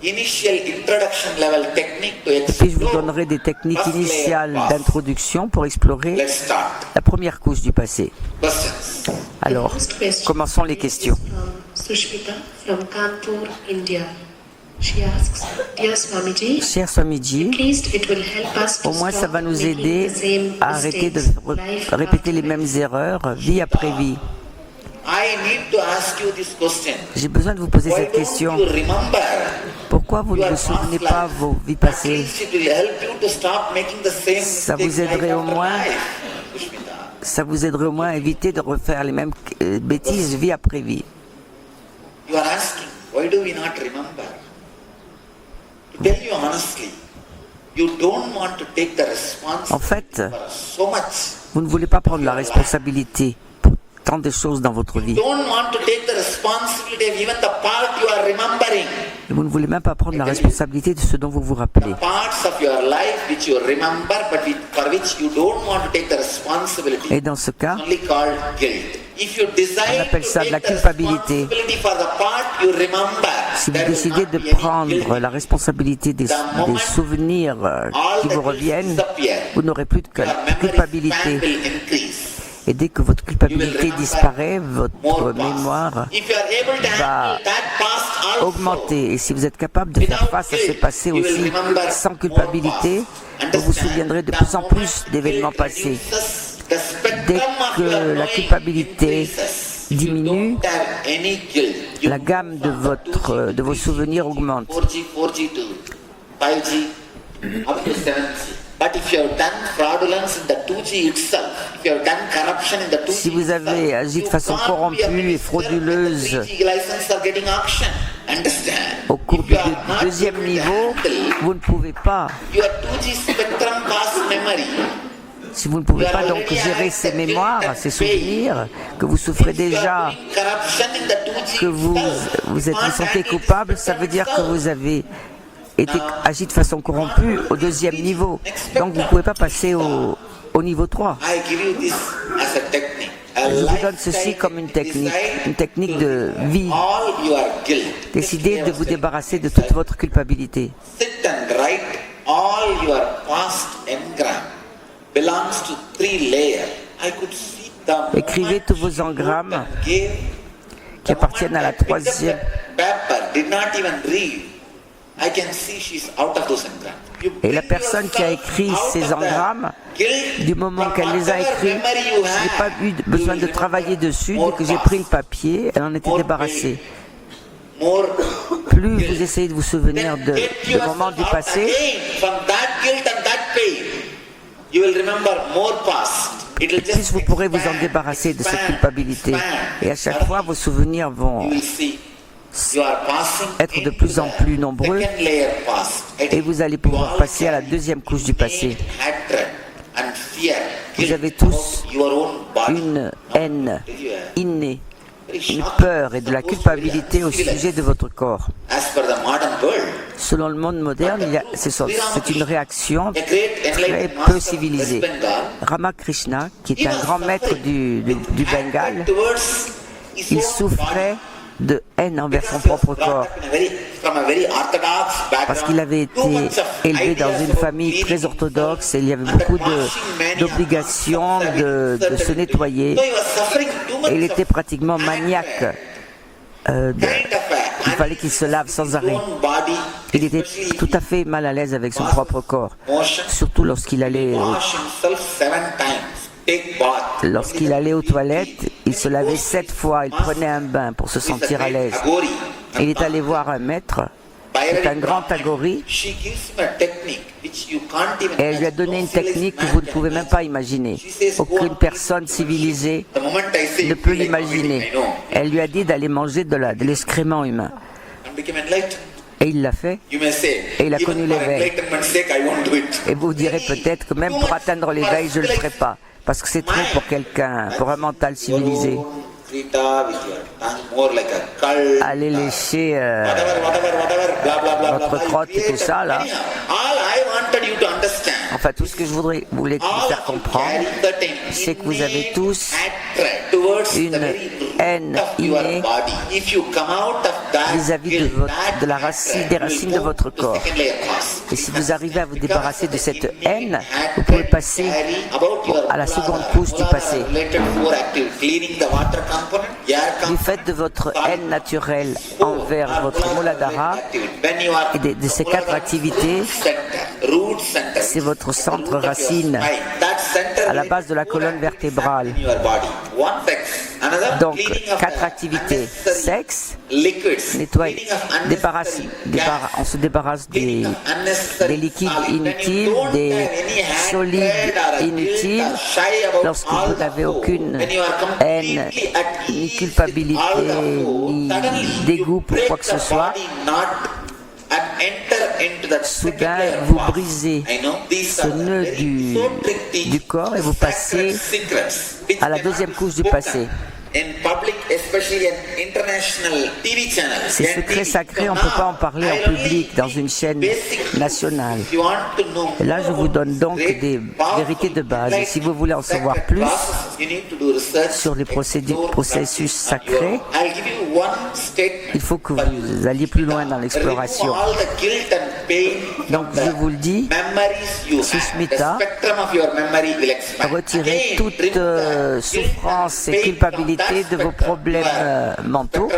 initial introduction level technique to Et puis, je vous explore donnerai des techniques first layer initiales past. d'introduction pour explorer Let's start. la première couche du passé. Questions. Alors, commençons les questions. Sushmita from Kanpur, India. She asks, Dear Swamiji, Cher Swamiji, at least it will help us to au moins ça stop va nous making aider the same à arrêter de mistakes life répéter les after mêmes life. erreurs, vie après vie. I need to ask you this question. J'ai besoin de vous poser Why cette don't question. you remember Pourquoi vous ne your vous past souvenez life? pas vos vies At passées? least it will help you to stop making the same Ça mistakes vous aiderait life au after moins life. Sushmita, Ça vous aiderait au moins à éviter de refaire les mêmes bêtises vie après vie. you are asking, why do we not remember? To tell you honestly, you don't want to take the En fait, responsibility for so much. vous ne voulez pas prendre la responsabilité pour tant de choses dans votre vie. Don't want to take the responsibility of even the part you are remembering. Et vous ne voulez même pas prendre la responsabilité de ce dont vous vous rappelez. Parts of your life which you remember but for which you don't want to take the responsibility. Et dans ce cas, It's only called guilt. If you decide On appelle to ça de take la the culpabilité. responsibility for the part you remember, si vous there will décidez not de be any prendre guilt. la responsabilité des souvenirs qui vous reviennent, vous n'aurez plus de Your memory culpabilité. span will increase. Et dès que votre culpabilité disparaît, votre More past. mémoire If you are able to va handle that past also, augmenter. Et si vous êtes capable de faire face à ce passé aussi sans culpabilité, vous vous souviendrez de plus en plus d'événements passés. Dès que la culpabilité diminue, la gamme de vos souvenirs augmente. 4G, 4G2, 5G, up to 7G. But if you have done fraudulence in the 2G itself, if you have done corruption in the 2G Si vous avez itself, agi de you façon can't corrompue be a et minister frauduleuse when the 3G license are getting auctioned. Understand? au cours If du you are not deuxième able to niveau, handle vous ne pouvez pas. your 2G spectrum past memory, Si vous ne pouvez pas donc gérer ces mémoires, ces souvenirs, que vous souffrez déjà, que vous êtes senti coupable, ça veut dire que vous avez été agi de façon corrompue au deuxième niveau. Donc vous ne pouvez pas passer au niveau 3. I give you this as a technique. A Je vous donne lifestyle ceci comme une technique decide de vie. all your guilt. Décidez de vous débarrasser de toute votre culpabilité. Sit and write all your past engram belongs to 3 layers. I could see the Écrivez tous vos engrammes qui appartiennent à la troisième. paper did not even read. I can see she's out of those engrams. You Et la bring personne qui a écrit yourself ces out of that engrammes, guilt du moment from qu'elle les a whatever écrits, memory you je n'ai have, pas eu besoin you de will travailler remember dessus. more Dès que j'ai past, pris le papier, elle en était more débarrassée. guilt, more Plus guilt. vous essayez de vous souvenir Then get de yourself moments du out passé, again from that guilt and that pain. You will remember more past. It will plus just vous pourrez vous en expand, débarrasser de cette expand, culpabilité. expand. Et à chaque fois, vos souvenirs You vont will see you are passing être de into plus en the plus nombreux second layer past. et vous allez pouvoir passer à la deuxième couche du passé. Hatred and fear, Vous guilt avez tous about your own body. une haine innée, Very une shocking. peur et de la culpabilité au sujet de votre corps. As per the modern world, Selon le monde moderne, c'est une réaction a great très enlightened peu master of civilisée. West Bengal, Ramakrishna, qui he est un was grand maître suffering du with hatred Bengale, towards his il own souffrait body. de haine envers son propre corps. Parce qu'il avait été élevé dans une famille très orthodoxe et il y avait beaucoup d'obligations de se nettoyer. Et il était pratiquement maniaque. Il fallait qu'il se lave sans arrêt. Il était tout à fait mal à l'aise avec son propre corps, surtout lorsqu'il allait aux toilettes. Il se lavait 7 fois, il prenait un bain pour se sentir à l'aise. Il est allé voir un maître, c'est un grand Tagori, et elle lui a donné une technique que vous ne pouvez même pas imaginer. Aucune personne civilisée ne peut l'imaginer. Elle lui a dit d'aller manger de l'excrément humain. Et il l'a fait, et il a connu l'éveil. Et vous direz peut-être que même pour atteindre l'éveil, je ne le ferai pas, parce que c'est trop pour quelqu'un, pour un mental civilisé. Allez lécher votre crotte et tout ça, là. Enfin, tout ce que je voulais vous faire comprendre, c'est que vous avez tous une haine innée vis-à-vis des racines de votre corps. Et si vous arrivez à vous débarrasser de cette haine, vous pouvez passer à la seconde couche du passé. Du fait de votre haine naturelle envers votre Muladhara et de ces 4 activités, c'est votre centre racine à la base de la colonne vertébrale. Donc, 4 activités: sexe, nettoyer, on se débarrasse des liquides inutiles, des solides inutiles. Lorsque vous n'avez aucune haine, ni culpabilité, ni dégoût pour quoi que ce soit, soudain vous brisez ce nœud du corps et vous passez à la deuxième couche du passé. Ces secrets sacrés, on ne peut pas en parler en public dans une chaîne nationale. Et là, je vous donne donc des vérités de base. Et si vous voulez en savoir plus sur les processus sacrés, il faut que vous alliez plus loin dans l'exploration. Donc, je vous le dis, Sushmita, retirez toute souffrance et culpabilité de vos problèmes mentaux,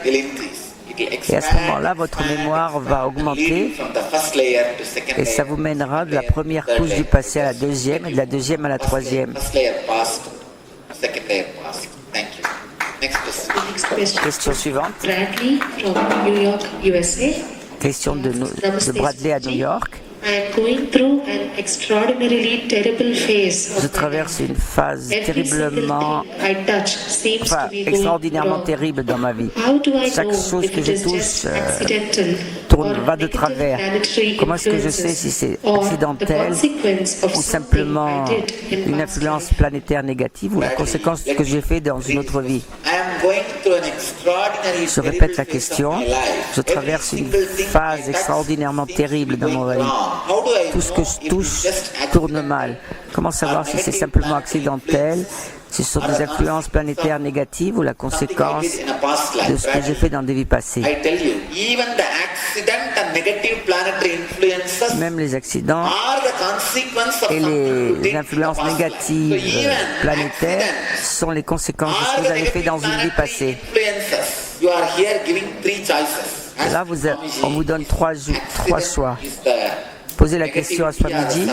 et à ce moment-là votre mémoire va augmenter et ça vous mènera de la première couche du passé à la deuxième et de la deuxième à la troisième. Question suivante. Question de Bradley à New York. Je traverse une phase extraordinairement terrible dans ma vie. Chaque chose que je touche va de travers. Comment est-ce que je sais si c'est accidentel ou simplement une influence planétaire négative ou la conséquence de ce que j'ai fait dans une autre vie? Je répète la question. Je traverse une phase extraordinairement terrible dans ma vie. Tout ce que je touche tourne mal. Comment savoir si c'est simplement accidentel, si ce sont des influences planétaires négatives ou la conséquence de ce que j'ai fait dans des vies passées? Même les accidents et les influences négatives planétaires sont les conséquences de ce que vous avez fait dans une vie passée. Et là, on vous donne trois choix. Posez la question à Swamiji.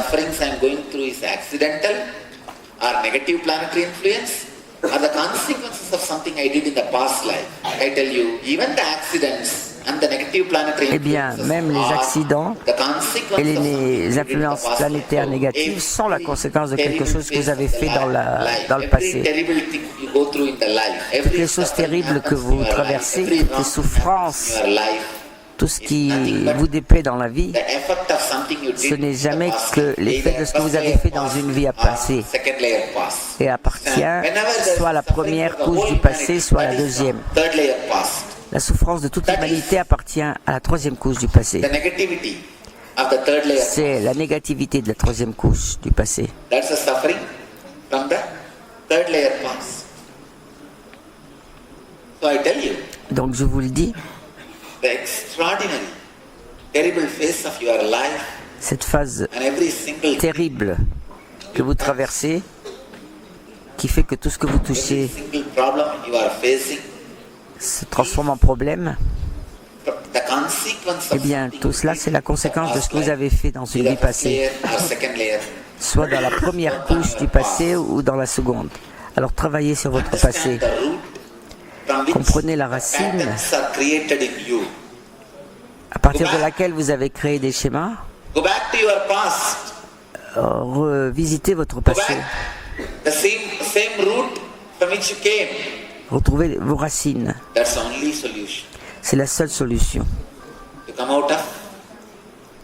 Eh bien, même les accidents et les influences planétaires négatives sont la conséquence de quelque chose que vous avez fait dans le passé. Toutes les choses terribles que vous traversez, toutes les souffrances, tout ce qui vous déplaît dans la vie, ce n'est jamais que l'effet de ce que vous avez fait dans une vie à passer et appartient soit à la première couche du passé, soit à la deuxième. La souffrance de toute l'humanité appartient à la troisième couche du passé. C'est la négativité de la troisième couche du passé. So I tell you, Donc je vous le dis, the extraordinary, terrible phase of your life cette phase and every single terrible que vous traversez, qui fait que tout ce que vous touchez problem you are facing, se transforme en problème, the consequence eh of bien tout cela c'est la conséquence de ce que vous avez fait dans une vie either first passée, layer or second layer. soit dans la première couche du passé ou dans la seconde. Alors travaillez sur votre passé, Understand the root from which comprenez la the racine patterns are created in you. à partir de laquelle vous avez créé des schémas, Go back to your past. revisitez votre Go passé, back the same root from which you came. retrouvez vos racines. That's the only solution C'est la seule solution to come out of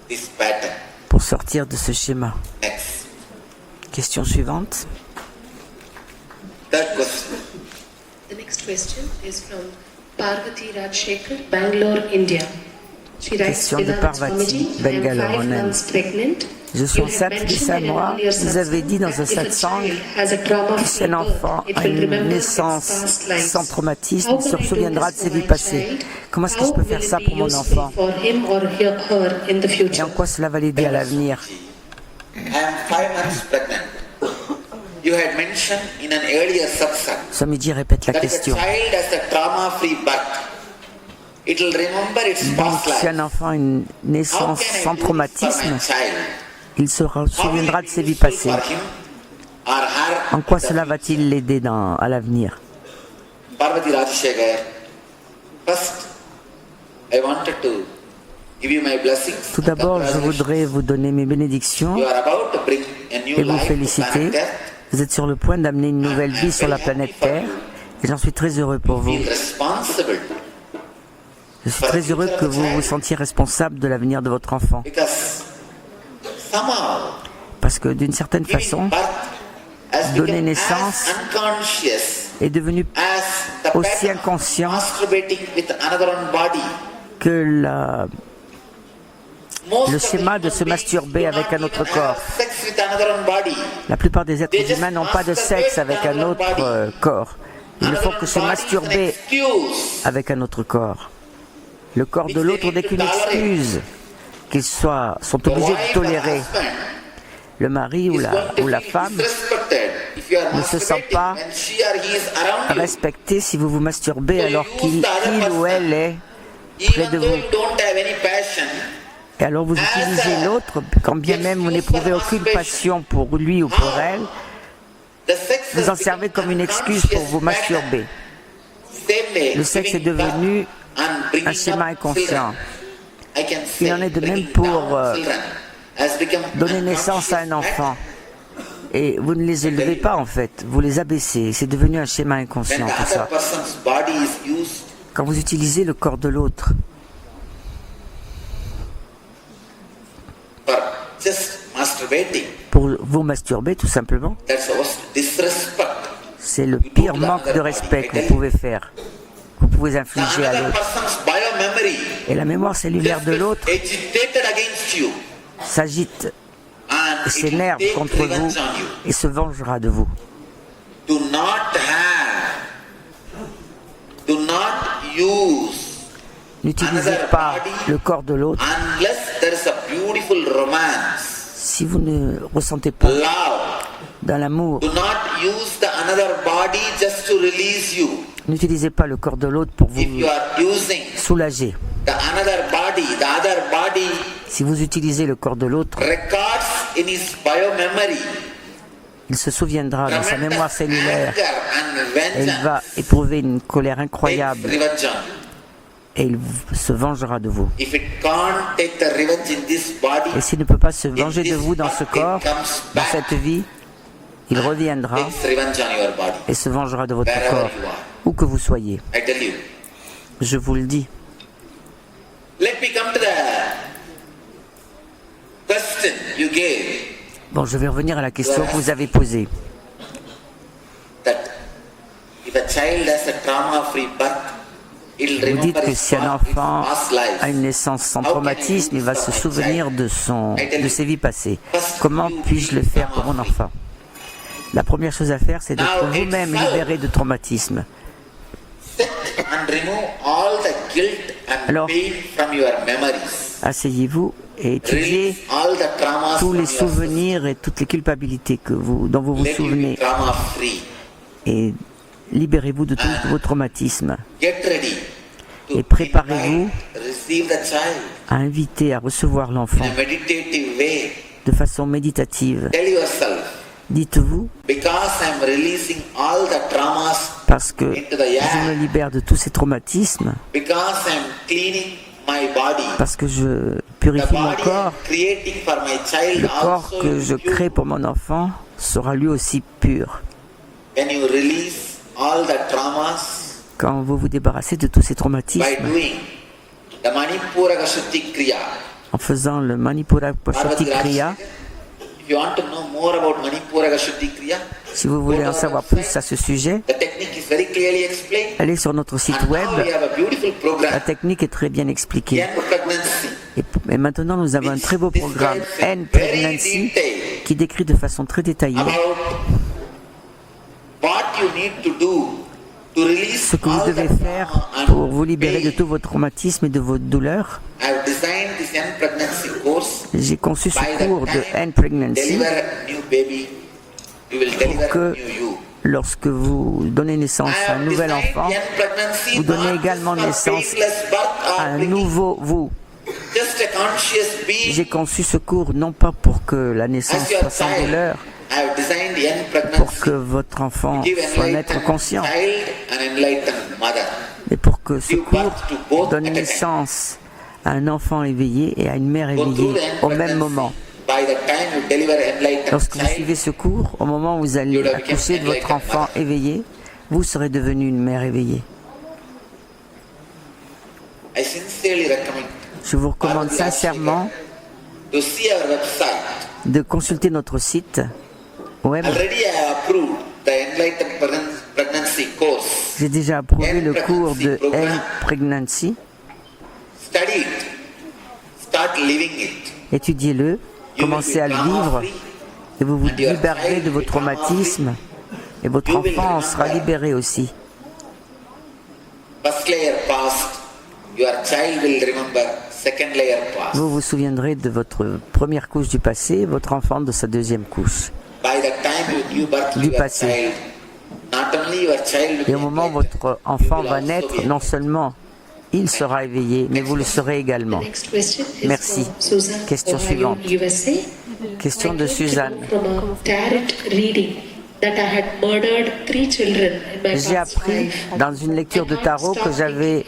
this pattern. pour sortir de ce schéma. Next. Question suivante. Third question. The next question is from Parvati Rajshekhar, Bangalore, India. She writes, Question de Beloved Parvati, Swamiji, I am Bangalore, 5 en Inde. months pregnant. Je suis You have enceinte de mentioned 5 in an mois. earlier Vous avez dit dans un satsang that if a satsang child has a trauma que si un enfant a une naissance sans traumatisme, il se souviendra de ses vies passées. Comment est-ce que je peux faire ça pour mon enfant? Et en quoi cela va l'aider à l'avenir? I am 5 months pregnant. You had mentioned in an earlier satsang Swamiji répète la that if a question. child has a trauma-free birth, it will remember its Donc, past si life. un enfant a une How naissance can I sans do it for traumatisme, my child? il se How will souviendra it de be ses vies useful passées. for him or her? En quoi cela va-t-il l'aider à l'avenir? Parvati Rajshekhar, first, I wanted to give you my blessings. Tout d'abord, je Congratulations. voudrais vous donner mes bénédictions You are about to bring a new et vous life to féliciter. planet Earth. Vous êtes sur le point d'amener une nouvelle vie sur la planète Terre et j'en suis très heureux pour vous. Feel responsible Je suis très heureux que vous vous sentiez responsable de l'avenir de votre enfant. because somehow Parce que d'une certaine giving façon, birth has donner become naissance as unconscious est devenu as the aussi pattern of inconscient masturbating with another body. que le Most of schéma the de se human masturber beings do avec not un autre even corps. have sex with another body. La plupart des êtres humains n'ont pas de sexe avec un autre corps. Ils ne font que se masturber Excuse. avec un autre corps. Le corps de l'autre n'est qu'une excuse qu'ils sont obligés de tolérer. Le mari ou la femme ne se sent pas respecté si vous vous masturbez alors qu'il ou elle est près de vous. Et alors vous utilisez l'autre, quand bien même vous n'éprouvez aucune passion pour lui ou pour elle, vous en servez comme une excuse pour vous masturber. Le sexe est devenu un schéma inconscient. Il en est de même pour donner naissance à un enfant. Et vous ne les élevez pas en fait, vous les abaissez. C'est devenu un schéma inconscient tout ça. Quand vous utilisez le corps de l'autre pour vous masturber tout simplement, c'est le pire manque de respect que vous pouvez faire, que vous pouvez infliger à l'autre. Et la mémoire cellulaire de l'autre s'agite et s'énerve contre vous et se vengera de vous. N'utilisez pas le corps de l'autre si vous ne ressentez pas dans l'amour. N'utilisez pas le corps de l'autre pour vous soulager. Si vous utilisez le corps de l'autre, il se souviendra dans sa mémoire cellulaire et il va éprouver une colère incroyable et il se vengera de vous. Et s'il ne peut pas se venger de vous dans ce corps, dans cette vie, il reviendra et se vengera de votre corps, où que vous soyez. Je vous le dis. Bon, je vais revenir à la question que vous avez posée. Vous dites que si un enfant a une naissance sans traumatisme, il va se souvenir de ses vies passées. Comment puis-je le faire pour mon enfant? La première chose à faire, c'est d'être vous-même libéré de traumatisme. and remove all the guilt and Alors, pain from your memories. Asseyez-vous et étudiez Release all the traumas tous from les your souvenirs et toutes les culpabilités dont vous vous Let you be souvenez trauma free. et libérez-vous de tous vos traumatismes Get ready to et préparez-vous receive the child à inviter à recevoir in l'enfant a meditative way. de façon méditative. Tell yourself, Dites-vous, because I'm releasing all the traumas parce que into the je me air, libère de tous ces traumatismes, because I'm cleaning my body, parce que je the purifie mon body corps, I'm creating for my child le corps also que je is pure. crée pour mon enfant sera lui aussi pur. When you release all the traumas Quand vous vous débarrassez de tous ces by traumatismes, doing the Manipura Shuddhi Kriya. en faisant le Manipura Pashati Kriya, If you want to know more about Manipura Shuddhi Kriya, si vous voulez en savoir plus à ce sujet, the technique is very clearly explained. allez sur notre site And web. now we have a beautiful La program, technique est très bien expliquée. Young Pregnancy, Et maintenant, nous avons un très beau programme, N very Pregnancy, detailed qui décrit de façon très détaillée about what you need to do to release ce que vous all devez the faire trauma pour and vous libérer de pain. tous vos traumatismes et de vos douleurs. I've designed this Young Pregnancy course. J'ai conçu By ce the cours de time N you Pregnancy deliver a new baby, you will deliver que a new you. lorsque vous donnez naissance I à un have nouvel designed enfant, Young Pregnancy vous donnez not également just for naissance painless birth or à un bringing nouveau vous. just a conscious being J'ai conçu ce cours non pas pour que la naissance as your soit sans child. douleur, I have designed Young pour Pregnancy que votre enfant give soit un être enlightened conscient, child and enlightened mother. mais pour que ce Give cours birth to both donne at a time. naissance à un enfant éveillé et à une mère Go through éveillée the au Young même Pregnancy. moment. By the time you deliver enlightened Lorsque vous child, suivez ce cours, au moment où vous allez You have accoucher de votre become enfant éveillé, vous serez devenu une mère éveillée. I sincerely recommend Je vous recommande sincèrement to see our website. de consulter notre site web. Already I have approved the enlightened pregnancy course. J'ai déjà approuvé le cours de N Pregnancy. Study it. Start living it. Étudiez-le, commencez à le vivre et vous vous libérerez de vos traumatismes et votre enfant en sera libéré aussi. First layer passed. Your child will remember second layer passed. Vous vous souviendrez de votre première couche du passé, votre enfant de sa deuxième couche. By the time you give birth to Du your passé. child, not only your child will Et au be moment où enlightened, votre enfant you va will naître, also be non seulement il sera éveillé, mais vous le serez également. The next question is Merci. from Susan, Question Ohio, suivante. USA. Question de Suzanne. From a tarot reading that I had murdered 3 children in my J'ai past appris life. dans une lecture de tarot que j'avais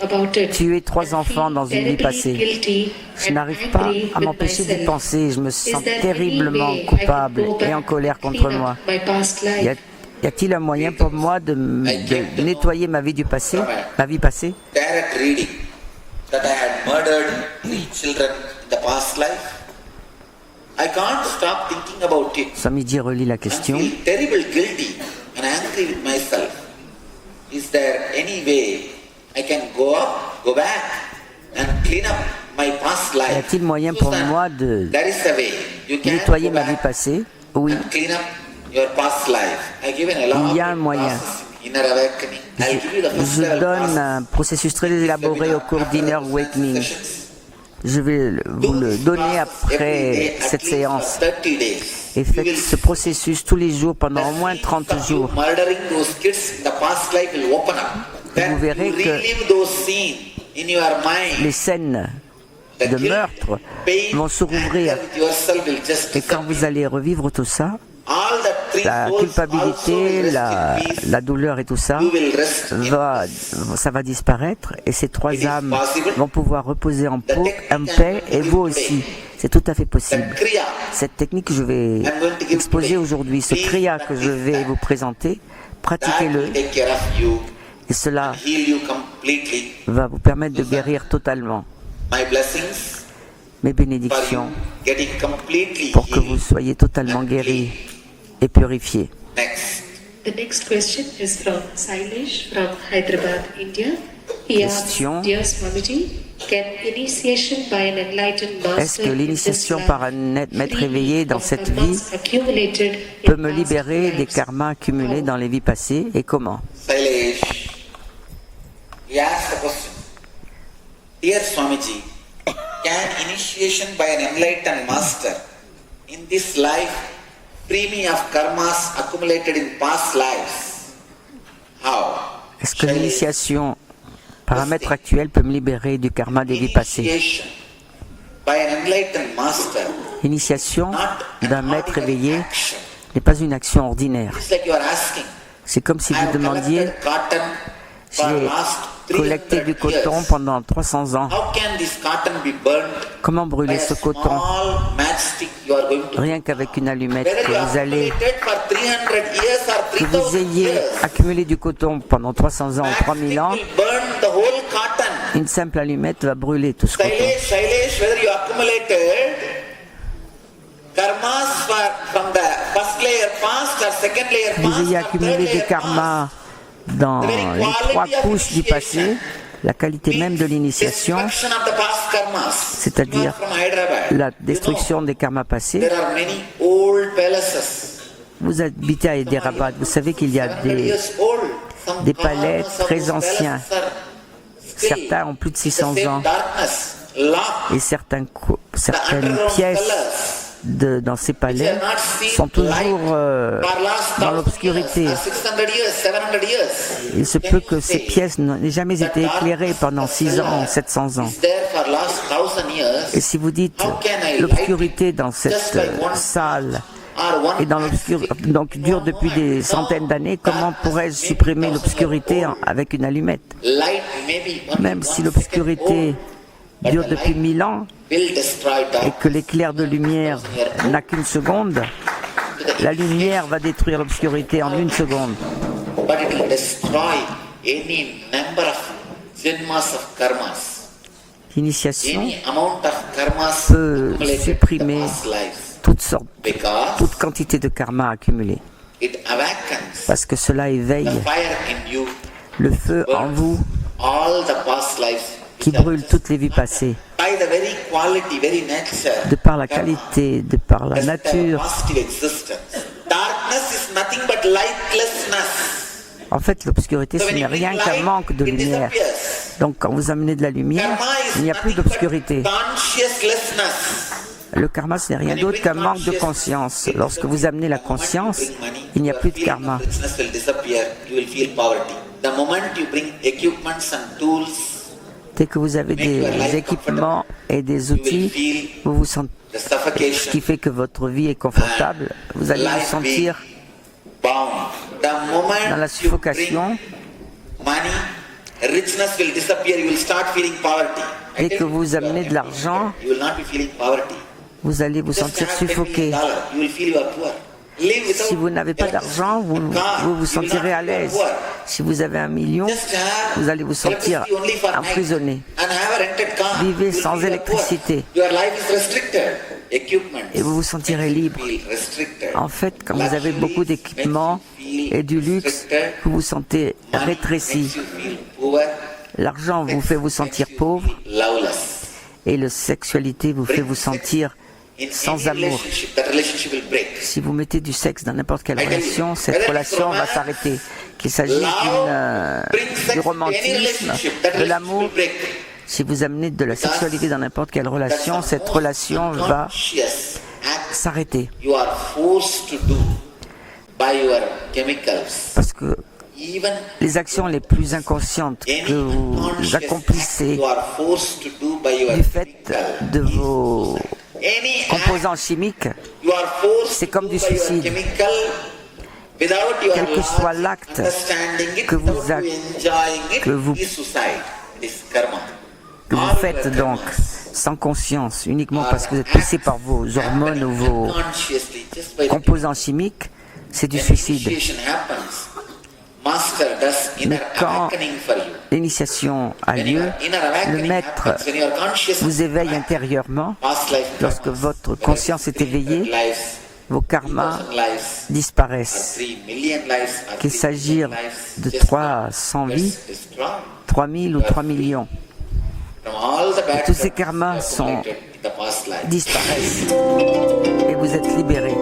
tué 3 enfants dans une vie passée. Je n'arrive pas à m'empêcher d'y penser. Je me sens terriblement coupable et en colère contre moi. Y a-t-il un moyen pour moi de nettoyer ma vie du passé, ma vie passée? direct reading that I had murdered 3 children in the past life. I can't stop thinking about it. Samiji relit la I question. feel terrible guilty and angry with myself. Is there any way I can go back and clean up my past Y life? a-t-il moyen pour Susan, moi de there is a way. You can nettoyer go ma vie back passée? Oui, and clean up your past life. I given a lot il y a un moyen. inner awakening. I'll give you the first Je level donne process. un processus très élaboré au cours d'Inner Awakening. Je vais vous le donner après cette séance. Et faites ce processus tous les jours pendant au moins 30 jours. Vous verrez que les scènes de meurtre vont se rouvrir. Et quand vous allez revivre tout ça, la culpabilité, la douleur et tout ça, ça va disparaître et ces 3 âmes vont pouvoir reposer en paix et vous aussi. C'est tout à fait possible. Cette technique que je vais exposer aujourd'hui, ce kriya que je vais vous présenter, pratiquez-le et cela va vous permettre de guérir totalement. Mes bénédictions pour que vous soyez totalement guéris et purifiés. The next question is from Sailesh from Hyderabad, India. He asks, Question. Dear Swamiji, can initiation by an enlightened master Est-ce que l'initiation in this par un life maître free éveillé dans of cette karmas vie accumulated in peut me past libérer des lives? karmas accumulés dans les vies passées et comment? Sailesh, He asked the question, Dear Swamiji, can initiation by an enlightened master in this life free me of karmas accumulated in past lives? How? Est-ce que l'initiation par un maître actuel peut me libérer du karma des vies passées? Initiation by an enlightened master, L'initiation not d'un an maître ordinary éveillé action. n'est pas une action ordinaire. It's like you are asking, C'est comme si I vous have demandiez, collected cotton for j'ai last collecté 300 du coton years. pendant 300 ans. How can this cotton be burnt Comment by brûler a ce coton? small matchstick you are going to? Rien qu'avec une allumette Whether que you vous allez, accumulated for 300 years or que vous 3000 ayez years, accumulé du coton pendant 300 ans ou 3000 ans, matchstick will burn the whole cotton. une simple allumette va brûler tout ce coton. Shailesh, whether you accumulated karmas from the first layer past or second layer Que vous past ayez or third accumulé des layer karmas dans les 3 couches du passé, la qualité même de l'initiation, destruction of the past karmas. c'est-à-dire You are from Hyderabad. la destruction des karmas passés. There are many old palaces. Vous habitez à Hyderabad, vous savez qu'il y a 100 years old. Some des palais corners of très those anciens. palaces are still Certains ont plus de the 600 same ans darkness, locked. et certaines pièces dans ces palais sont toujours dans l'obscurité. Il se peut que ces pièces n'aient jamais été éclairées pendant 6 ans, 700 ans. Et si vous dites l'obscurité dans cette salle et dans donc dure depuis des centaines d'années, comment pourrais-je supprimer l'obscurité avec une allumette? Même si l'obscurité dure depuis 1000 ans et que l'éclair de lumière n'a qu'une seconde, la lumière va détruire l'obscurité en 1 seconde. But it will destroy any number of janmas of karmas. L'initiation Any amount of karmas peut accumulated in supprimer the past lives. toute Because quantité de karma accumulé. it awakens Parce que cela éveille the fire in you, le feu en vous all the past lives. qui brûle toutes les vies passées. By the very quality, very nature, De par la karma qualité, de par la has their nature. positive existence. Darkness is nothing but lightlessness. En fait, l'obscurité, So ce when n'est you bring rien qu'un light, manque de it lumière. disappears. Donc, quand vous amenez de la lumière, Karma is il n'y a plus nothing d'obscurité. but consciouslessness. Le karma, ce n'est rien d'autre qu'un manque de conscience. Lorsque vous amenez la conscience, il n'y a plus de karma. Richness will disappear. You will feel poverty. The moment you bring equipments and tools, Dès que vous avez des équipements et des outils, vous vous sentez, the ce suffocation, qui fait que votre vie est confortable, vous allez vous life being sentir bound. The moment dans la you suffocation. bring money, richness will disappear. You will start feeling poverty. Dès que vous amenez de l'argent, You will not be feeling poverty. vous allez vous Just sentir have $10 suffoqué. million, you will feel you are poor. Live without Si vous n'avez pas d'argent, vous vous sentirez à l'aise. Si vous avez 1 million, vous allez vous sentir emprisonné. Vivez sans électricité. Et vous vous sentirez libre. En fait, quand vous avez beaucoup d'équipements et du luxe, vous vous sentez rétréci. L'argent vous fait vous sentir pauvre et la sexualité vous fait vous sentir sans amour. Si vous mettez du sexe dans n'importe quelle relation, cette relation va s'arrêter. Qu'il s'agisse du romantisme, de l'amour, si vous amenez de la sexualité dans n'importe quelle relation, cette relation va s'arrêter. Parce que les actions les plus inconscientes que vous accomplissez du fait de vos composants chimiques, c'est comme du suicide. Quel que soit l'acte que vous faites donc sans conscience, uniquement parce que vous êtes poussé par vos hormones ou vos composants chimiques, c'est du suicide. Mais quand l'initiation a lieu, le maître vous éveille intérieurement. Lorsque votre conscience est éveillée, vos karmas disparaissent. Qu'il s'agisse de 300 vies, 3000 ou 3 millions. Et tous ces karmas disparaissent et vous êtes libérés.